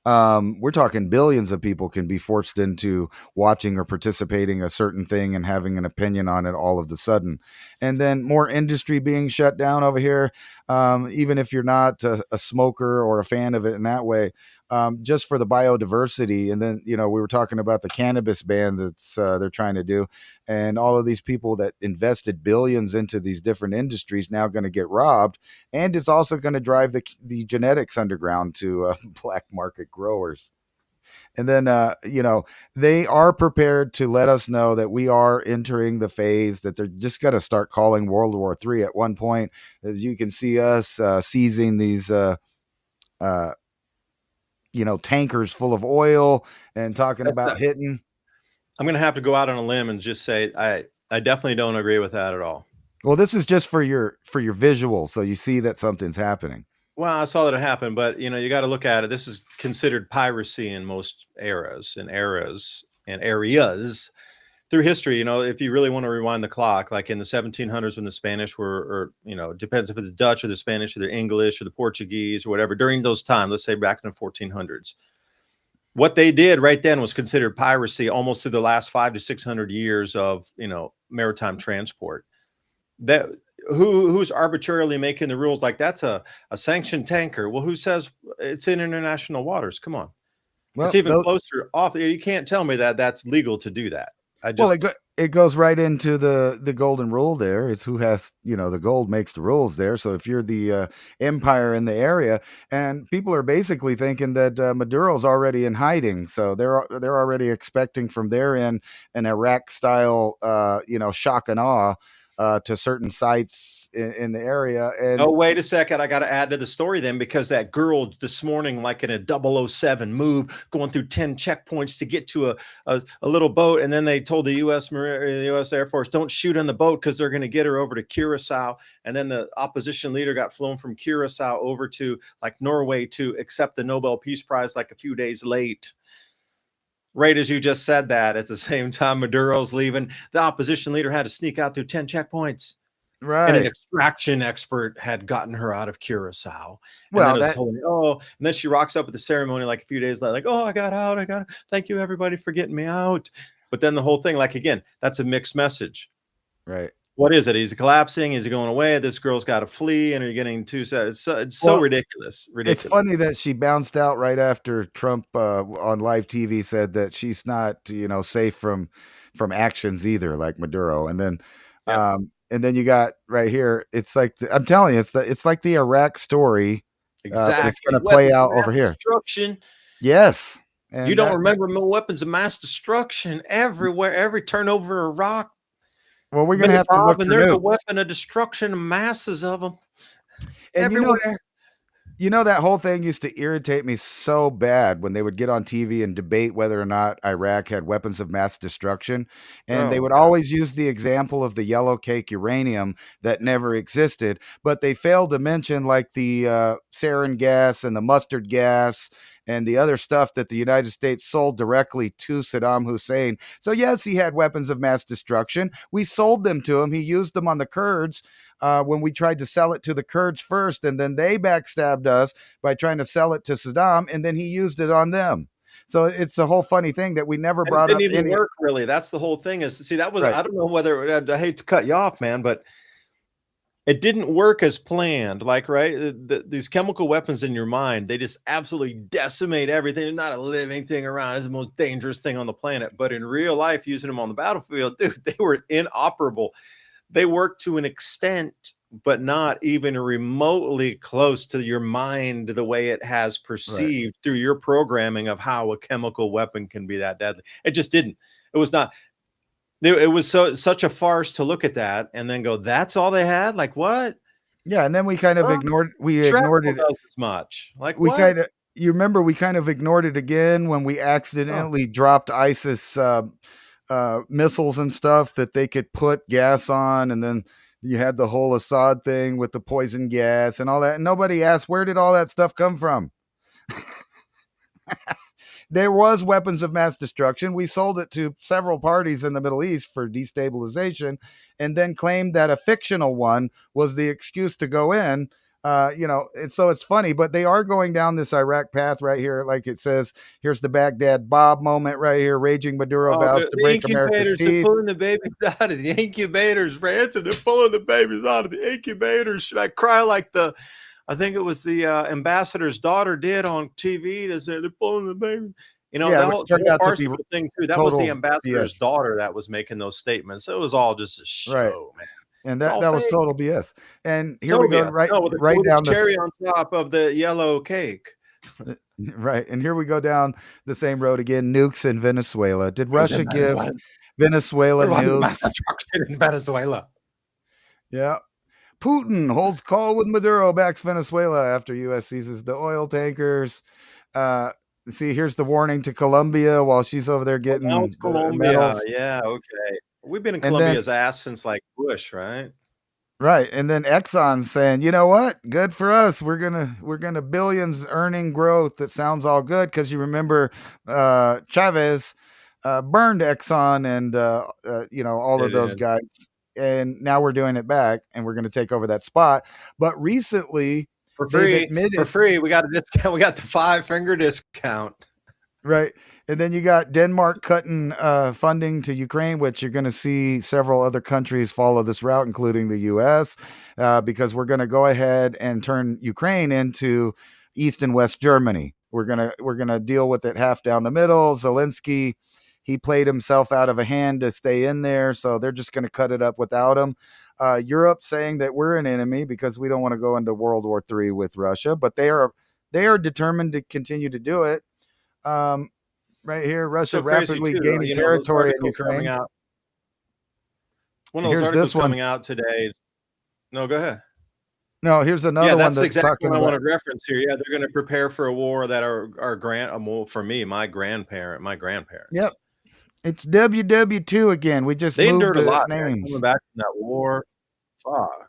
We're talking billions of people can be forced into watching or participating a certain thing and having an opinion on it all of the sudden. And then more industry being shut down over here. Even if you're not a smoker or a fan of it in that way, just for the biodiversity. And then, we were talking about the cannabis ban that's they're trying to do, and all of these people that invested billions into these different industries now going to get robbed. And it's also going to drive the genetics underground to black market growers. And then, they are prepared to let us know that we are entering the phase that they're just going to start calling World War III at one point. As you can see us seizing these, tankers full of oil and talking about hitting. I'm going to have to go out on a limb and just say I definitely don't agree with that at all. Well, this is just for your visual, so you see that something's happening. Well, I saw that it happened, but you got to look at it. This is considered piracy in most eras and areas through history. If you really want to rewind the clock, like in the 1700s when the Spanish were, or depends if it's Dutch or the Spanish or the English or the Portuguese or whatever, during those times, let's say back in the 1400s, what they did right then was considered piracy almost through the last 500 to 600 years of, maritime transport. That who's arbitrarily making the rules? Like, that's a sanctioned tanker. Well, who says it's in international waters? Come on. Well, it's even closer off. You can't tell me that that's legal to do that. It goes right into the golden rule there. It's who has, the gold makes the rules there. So if you're the empire in the area, and people are basically thinking that Maduro's already in hiding. So they're already expecting from their end an Iraq style, shock and awe to certain sites in the area. And oh, wait a second. I got to add to the story then, because that girl this morning, like in a 007 move, going through 10 checkpoints to get to a little boat. And then they told the U.S. Air Force, don't shoot on the boat because they're going to get her over to Curacao. And then the opposition leader got flown from Curacao over to like Norway to accept the Nobel Peace Prize like a few days late. Right as you just said that, at the same time Maduro's leaving, the opposition leader had to sneak out through 10 checkpoints. Right. And an extraction expert had gotten her out of Curacao. Well, and then she rocks up at the ceremony like a few days later, like, oh, I got out. Thank you, everybody, for getting me out. But then the whole thing, like, again, that's a mixed message. Right. What is it? Is he collapsing? Is he going away? This girl's got to flee, and are you getting too sad? It's so ridiculous. It's funny that she bounced out right after Trump on live TV said that she's not, safe from actions either, like Maduro. And then, and then you got right here. It's like I'm telling you, it's like the Iraq story. Exactly. It's going to play out over here. Destruction. Yes. And you don't remember weapons of mass destruction everywhere, every turnover of rock. Well, we're going to have to look for there's nukes. A weapon of destruction, masses of them. And everywhere. That whole thing used to irritate me so bad when they would get on TV and debate whether or not Iraq had weapons of mass destruction. And they would always use the example of the yellow cake uranium that never existed, but they failed to mention like the sarin gas and the mustard gas and the other stuff that the United States sold directly to Saddam Hussein. So yes, he had weapons of mass destruction. We sold them to him. He used them on the Kurds when we tried to sell it to the Kurds first, and then they backstabbed us by trying to sell it to Saddam, and then he used it on them. So it's a whole funny thing that we never brought up. It didn't even work, really. That's the whole thing. That was, right. I don't know whether, I hate to cut you off, man, but it didn't work as planned. Like, right, these chemical weapons in your mind, they just absolutely decimate everything. There's not a living thing around. It's the most dangerous thing on the planet. But in real life, using them on the battlefield, dude, they were inoperable. They work to an extent, but not even remotely close to your mind, the way it has perceived through your programming of how a chemical weapon can be that deadly. It just didn't. It was not. It was such a farce to look at that and then go, that's all they had? Like, what? Yeah, and then we kind of ignored it as much. Like, you remember we kind of ignored it again when we accidentally dropped ISIS missiles and stuff that they could put gas on, and then You had the whole Assad thing with the poison gas and all that. And nobody asked, where did all that stuff come from? There was weapons of mass destruction. We sold it to several parties in the Middle East for destabilization, and then claimed that a fictional one was the excuse to go in. So it's funny, but they are going down this Iraq path right here. Like it says, here's the Baghdad Bob moment right here. Raging Maduro Oh, vows to the break America's incubators, they're teeth. pulling the babies out of the incubators, Ransom. They're pulling the babies out of the incubators. Should I cry like I think it was the ambassador's daughter did on TV to say they're pulling the baby. Yeah, The which whole turned out to be farcical thing too. That was the total ambassador's BS. daughter that was making those statements. It was all just a Right. show, man. And It's all that was fake. total BS. And here Total we go BS. right No, right with a down this cherry on top of the yellow cake. right. And here we go down the same road again. Nukes in Venezuela. Did Russia give Venezuela There was nukes? mass destruction in Venezuela. Yeah. Putin holds call with Maduro, backs Venezuela after U.S. seizes the oil tankers. See, here's the warning to Colombia while she's over there getting Now it's the Colombia. medals. Yeah, okay. We've been in And then, Colombia's ass since like Bush, right? right, and then Exxon's saying, you know what? Good for us. We're gonna billions earning growth. That sounds all good because you remember Chavez burned Exxon and all They of those did. guys. And now we're doing it back, and we're going to take over that spot. But recently, For they've free. admitted For free. We got a discount. We got the 5-finger discount. right, and then you got Denmark cutting funding to Ukraine, which you're going to see several other countries follow this route, including the U.S., because we're going to go ahead and turn Ukraine into East and West Germany. We're gonna deal with it half down the middle. Zelensky, he played himself out of a hand to stay in there, so they're just going to cut it up without him. Europe saying that we're an enemy because we don't want to go into World War III with Russia, but they are determined to continue to do it. Right here, Russia So crazy rapidly too. gaining Those territory in articles coming Ukraine. out. One of those Here's articles this one. coming out today. No, go ahead. No, here's another Yeah, one that's that's exactly talking what I about. wanted to reference here. Yeah, they're going to prepare for a war that for me, my grandparents. Yep, it's WW2 again. We just They moved endured a the lot, man, names. coming back from that war. Fuck.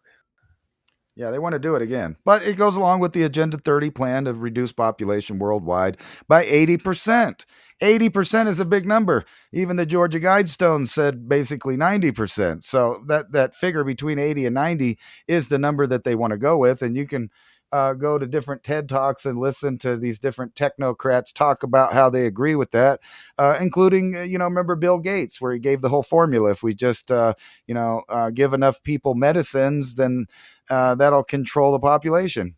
Yeah, they want to do it again. But it goes along with the Agenda 30 plan to reduce population worldwide by 80%. 80% is a big number. Even the Georgia Guidestones said basically 90%. So that figure between 80 and 90 is the number that they want to go with. And you can go to different TED Talks and listen to these different technocrats talk about how they agree with that, including, remember Bill Gates, where he gave the whole formula. If we just, give enough people medicines, then that'll control the population.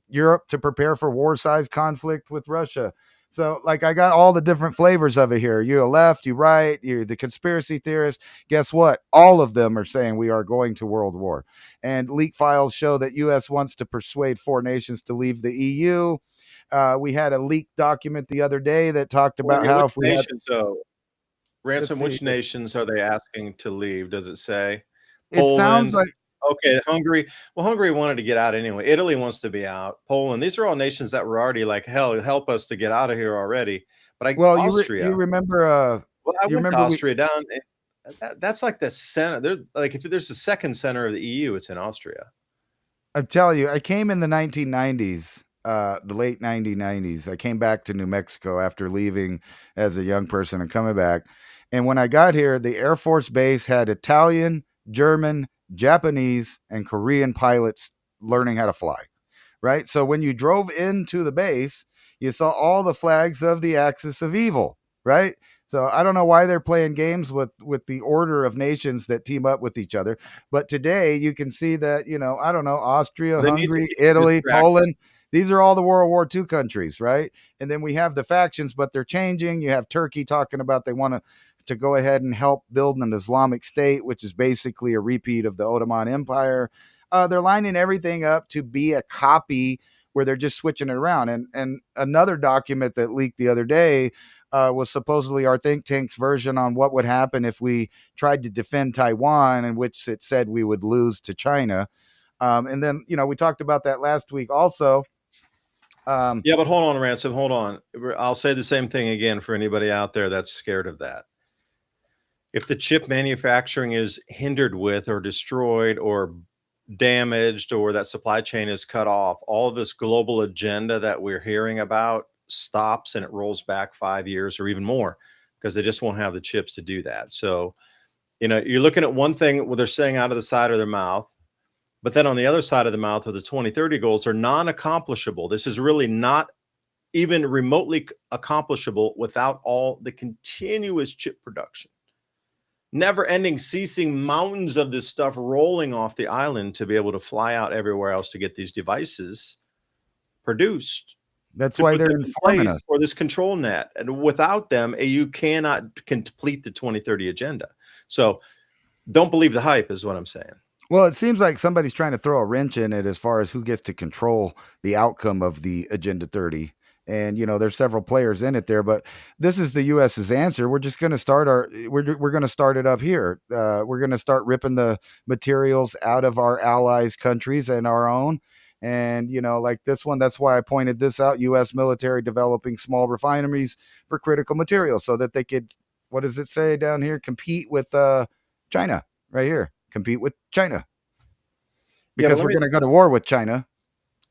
Europe to prepare for war-sized conflict with Russia. So, like, I got all the different flavors of it here. You're left, you right, you're the conspiracy theorist. Guess what? All of them are saying we are going to world war. And leak files show that U.S. wants to persuade 4 nations to leave the EU. We had a leaked document the other day that talked about how if we had... Ransom, which nations are they asking to leave? Does it say? It sounds Poland. like... Okay, Hungary. Well, Hungary wanted to get out anyway. Italy wants to be out. Poland. These are all nations that were already like, hell, help us to get out of here already. But Austria. You remember... Well, I went to Austria down. That's like the center. There's like if there's a second center of the EU, it's in Austria. I tell you, I came in the 1990s, the late 1990s. I came back to New Mexico after leaving as a young person and coming back. And when I got here, the Air Force Base had Italian, German, Japanese, and Korean pilots learning how to fly, right? So when you drove into the base, you saw all the flags of the axis of evil, right? So I don't know why they're playing games with the order of nations that team up with each other. But today you can see that, I don't know, Austria, Hungary, Italy, Poland, these are all the World War II countries, right? And then we have the factions, but they're changing. You have Turkey talking about they want to go ahead and help build an Islamic State, which is basically a repeat of the Ottoman Empire. They're lining everything up to be a copy where they're just switching it around. And another document that leaked the other day was supposedly our think tank's version on what would happen if we tried to defend Taiwan, in which it said we would lose to China. And then, we talked about that last week also. Yeah, but hold on, Ransom. Hold on. I'll say the same thing again for anybody out there that's scared of that. if the chip manufacturing is hindered with or destroyed or damaged, or that supply chain is cut off, all of this global agenda that we're hearing about stops and it rolls back 5 years or even more because they just won't have the chips to do that. So, you're looking at one thing what they're saying out of the side of their mouth, but then on the other side of the mouth of the 2030 goals are non-accomplishable. This is really not even remotely accomplishable without all the continuous chip production. Never ending, ceasing mountains of this stuff rolling off the island to be able to fly out everywhere else to get these devices produced. That's To why put they're them in informing place us. for this control net. And without them, you cannot complete the 2030 agenda. So don't believe the hype is what I'm saying. Well, it seems like somebody's trying to throw a wrench in it as far as who gets to control the outcome of the Agenda 30. And there's several players in it there, but this is the U.S.'s answer. We're just going to start we're going to start it up here. We're going to start ripping the materials out of our allies' countries and our own. And like this one, that's why I pointed this out: U.S. military developing small refineries for critical materials so that they could, what does it say down here? Compete with China. Right here, compete with China, because we're going to go to war with China.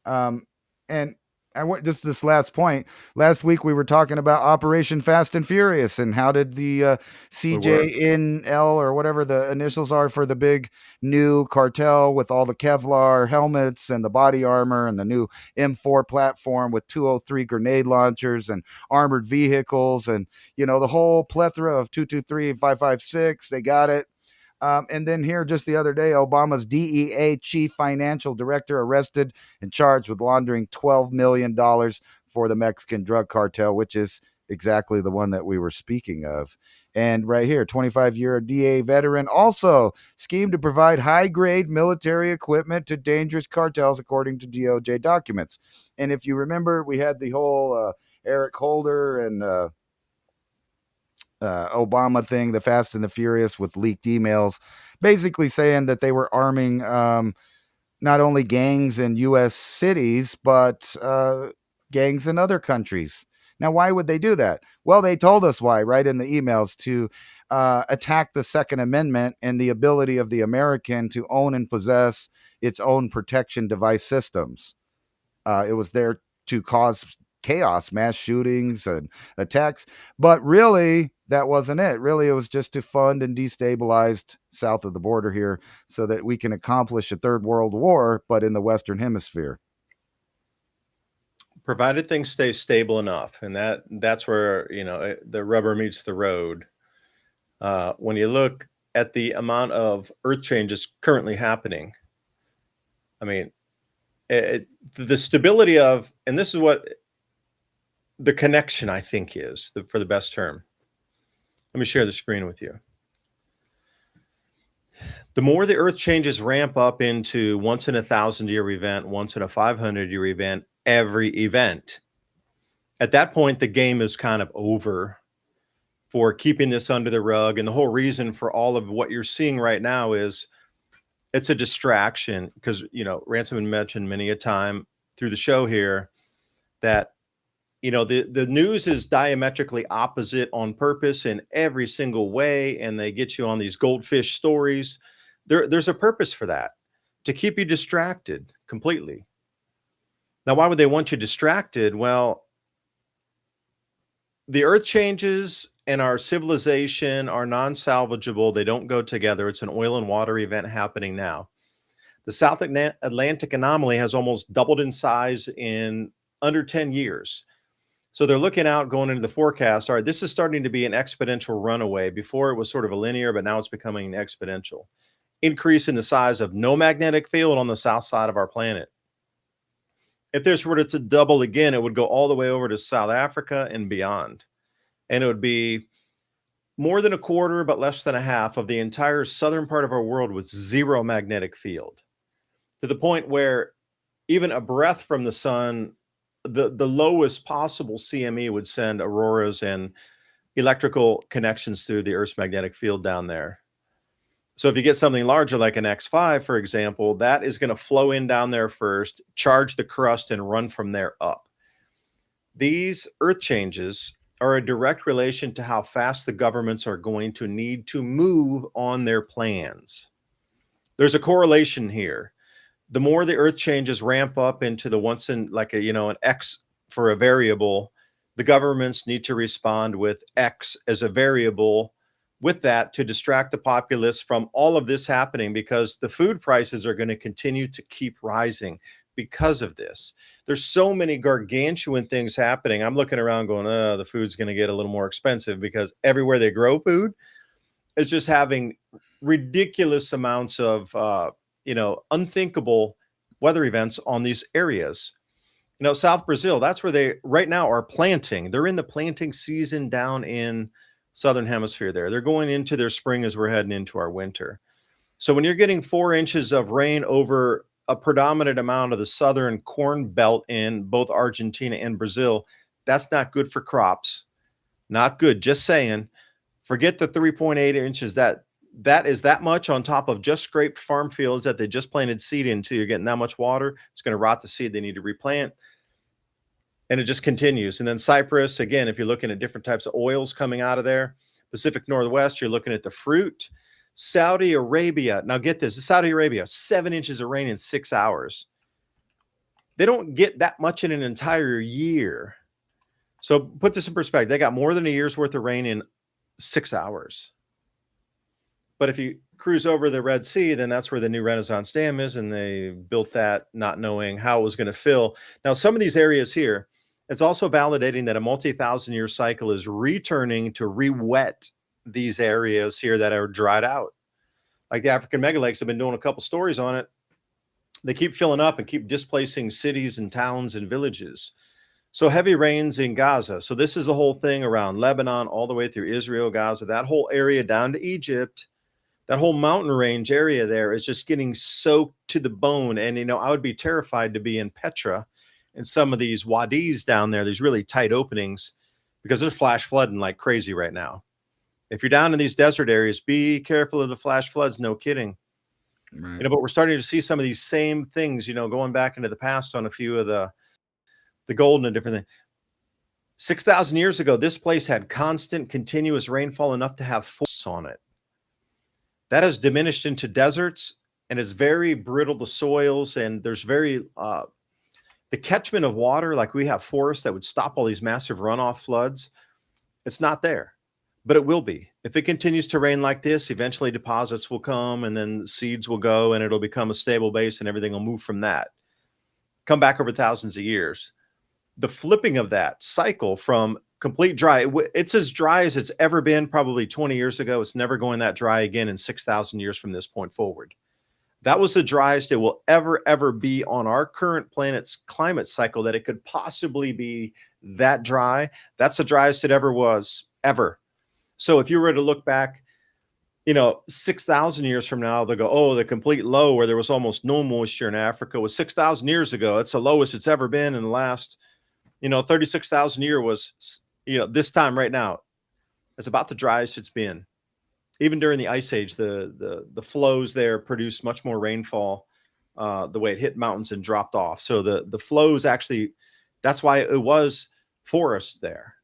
And I went just this last point. Last week we were talking about Operation Fast and Furious and how did the CJNL or whatever the initials are for the big new cartel with all the Kevlar helmets and the body armor and the new M4 platform with 203 grenade launchers and armored vehicles and the whole plethora of 223 556. They got it. And then here just the other day, Obama's DEA chief financial director arrested and charged with laundering $12 million for the Mexican drug cartel, which is exactly the one that we were speaking of. And right here, 25-year DEA veteran also schemed to provide high-grade military equipment to dangerous cartels, according to DOJ documents. And if you remember, we had the whole Eric Holder and Obama thing, the Fast and the Furious, with leaked emails, basically saying that they were arming not only gangs in U.S. cities, but gangs in other countries. Now, why would they do that? Well, they told us why, right in the emails, to attack the Second Amendment and the ability of the American to own and possess its own protection device systems. It was there to cause chaos, mass shootings and attacks. But really, that wasn't it. Really, it was just to fund and destabilize south of the border here so that we can accomplish a third world war, but in the Western Hemisphere. Provided things stay stable enough. And that's where, the rubber meets the road. When you look at the amount of earth changes currently happening, I mean, the stability of, and this is what the connection, I think, is for the best term. Let me share the screen with you. The more the earth changes ramp up into once in a 1,000-year event, once in a 500-year event, every event, at that point, the game is kind of over for keeping this under the rug. And the whole reason for all of what you're seeing right now is it's a distraction because, Ransom mentioned many a time through the show here that, the news is diametrically opposite on purpose in every single way. And they get you on these goldfish stories. There's a purpose for that, to keep you distracted completely. Now, why would they want you distracted? Well, the earth changes and our civilization are non-salvageable. They don't go together. It's an oil and water event happening now. The South Atlantic anomaly has almost doubled in size in under 10 years. So they're looking out, going into the forecast. All right, this is starting to be an exponential runaway. Before it was sort of a linear, but now it's becoming an exponential increase in the size of no magnetic field on the south side of our planet. If this were to double again, it would go all the way over to South Africa and beyond. And it would be more than a quarter, but less than a half of the entire southern part of our world with zero magnetic field, to the point where even a breath from the sun, the lowest possible CME would send auroras and electrical connections through the Earth's magnetic field down there. So if you get something larger like an X5, for example, that is going to flow in down there first, charge the crust, and run from there up. These earth changes are a direct relation to how fast the governments are going to need to move on their plans. There's a correlation here. The more the earth changes ramp up into the once in like a, an X for a variable, the governments need to respond with X as a variable with that to distract the populace from all of this happening, because the food prices are going to continue to keep rising because of this. There's so many gargantuan things happening. I'm looking around going, the food's going to get a little more expensive, because everywhere they grow food is just having ridiculous amounts of, unthinkable weather events on these areas. South Brazil, that's where they right now are planting. They're in the planting season down in Southern Hemisphere there. They're going into their spring as we're heading into our winter. So when you're getting 4 inches of rain over a predominant amount of the southern corn belt in both Argentina and Brazil, that's not good for crops. Not good. Just saying. Forget the 3.8 inches. That is that much on top of just scraped farm fields that they just planted seed into. You're getting that much water. It's going to rot the seed. They need to replant. And it just continues. And then Cyprus, again, if you're looking at different types of oils coming out of there, Pacific Northwest, you're looking at the fruit. Saudi Arabia, now get this, Saudi Arabia, 7 inches of rain in 6 hours. They don't get that much in an entire year. So put this in perspective. They got more than a year's worth of rain in 6 hours. But if you cruise over the Red Sea, then that's where the new Renaissance Dam is, and they built that not knowing how it was going to fill. Now, some of these areas here, it's also validating that a multi-thousand-year cycle is returning to re-wet these areas here that are dried out. Like the African megalakes, have been doing a couple stories on it. They keep filling up and keep displacing cities and towns and villages. So heavy rains in Gaza. So this is the whole thing around Lebanon, all the way through Israel, Gaza, that whole area down to Egypt. That whole mountain range area there is just getting soaked to the bone. And, I would be terrified to be in Petra and some of these wadis down there, these really tight openings, because they're flash flooding like crazy right now. If you're down in these desert areas, be careful of the flash floods. No kidding. Right. But we're starting to see some of these same things, going back into the past on a few of the gold and different things. 6,000 years ago, this place had constant, continuous rainfall enough to have forests on it. That has diminished into deserts, and is very brittle, the soils, and there's very the catchment of water, like we have forests that would stop all these massive runoff floods. It's not there, but it will be. If it continues to rain like this, eventually deposits will come, and then seeds will go, and it'll become a stable base, and everything will move from that. Come back over thousands of years. The flipping of that cycle from complete dry, it's as dry as it's ever been probably 20 years ago. It's never going that dry again in 6,000 years from this point forward. That was the driest it will ever be on our current planet's climate cycle, that it could possibly be that dry. That's the driest it ever was, ever. So if you were to look back, 6,000 years from now, they'll go, the complete low where there was almost no moisture in Africa was 6,000 years ago. That's the lowest it's ever been in the last, 36,000 year was, this time right now, it's about the driest it's been. Even during the Ice Age, the flows there produced much more rainfall, the way it hit mountains and dropped off. So the flows actually, that's why it was forest there.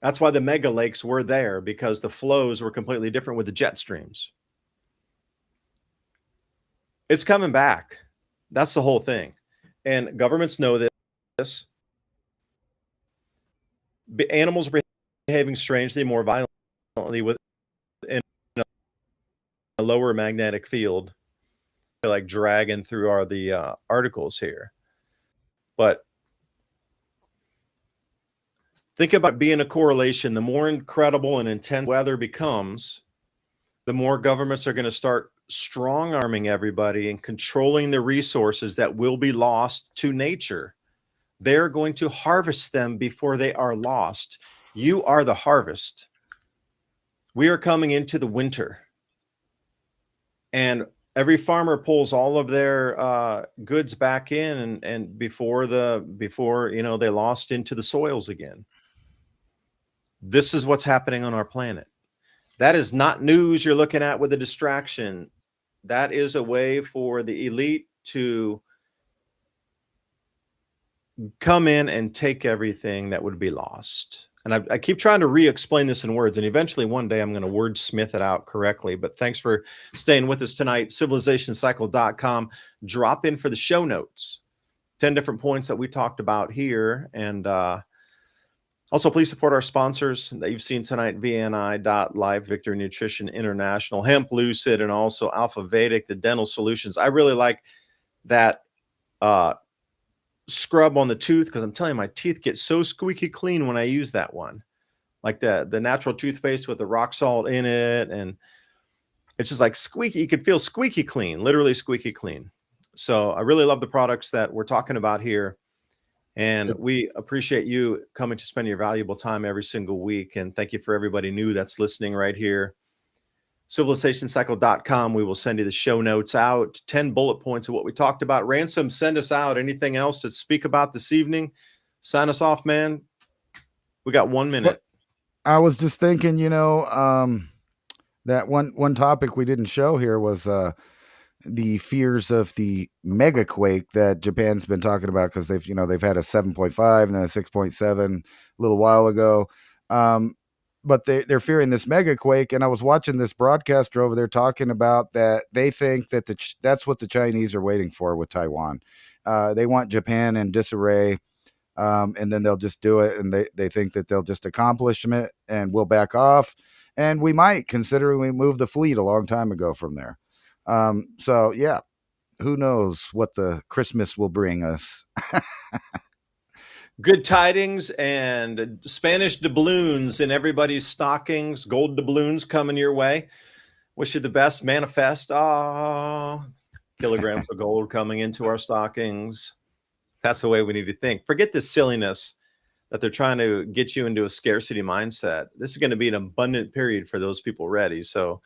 That's why the mega lakes were there, because the flows were completely different with the jet streams. It's coming back. That's the whole thing. And governments know this. Animals are behaving strangely, more violently within a lower magnetic field, like dragging through the articles here. But think about being a correlation. The more incredible and intense weather becomes, the more governments are going to start strong arming everybody and controlling the resources that will be lost to nature. They're going to harvest them before they are lost. You are the harvest. We are coming into the winter, and every farmer pulls all of their goods back in, and before they lost into the soils again. This is what's happening on our planet. That is not news you're looking at with a distraction. That is a way for the elite to come in and take everything that would be lost. And I keep trying to re-explain this in words, and eventually one day I'm going to wordsmith it out correctly. But thanks for staying with us tonight. Civilizationcycle.com. Drop in for the show notes. 10 different points that we talked about here. And also, please support our sponsors that you've seen tonight, VNI.Life, Victory Nutrition International, Hemp Lucid, and also Alpha Vedic, the dental solutions. I really like that scrub on the tooth, because I'm telling you, my teeth get so squeaky clean when I use that one. Like the natural toothpaste with the rock salt in it, and it's just like squeaky. You could feel squeaky clean, literally squeaky clean. So I really love the products that we're talking about here, and we appreciate you coming to spend your valuable time every single week. And thank you for everybody new that's listening right here. Civilizationcycle.com. We will send you the show notes out, 10 bullet points of what we talked about. Ransom, send us out anything else to speak about this evening. Sign us off, man. We got 1 minute. I was just thinking, that one topic we didn't show here was the fears of the mega quake that Japan's been talking about, because they've had a 7.5 and then a 6.7 a little while ago. But they're fearing this mega quake. And I was watching this broadcaster over there talking about that. They think that that's what the Chinese are waiting for with Taiwan. They want Japan in disarray. And then they'll just do it. And they think that they'll just accomplish it and we'll back off. And we might, considering we moved the fleet a long time ago from there. So yeah, who knows what the Christmas will bring us. Good tidings and Spanish doubloons in everybody's stockings. Gold doubloons coming your way. Wish you the best. Manifest. Kilograms of gold coming into our stockings. That's the way we need to think. Forget this silliness that they're trying to get you into a scarcity mindset. This is going to be an abundant period for those people ready. So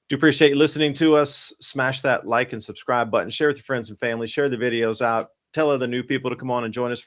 do appreciate you listening to us. Smash that like and subscribe button. Share with your friends and family. Share the videos out. Tell other new people to come on and join us for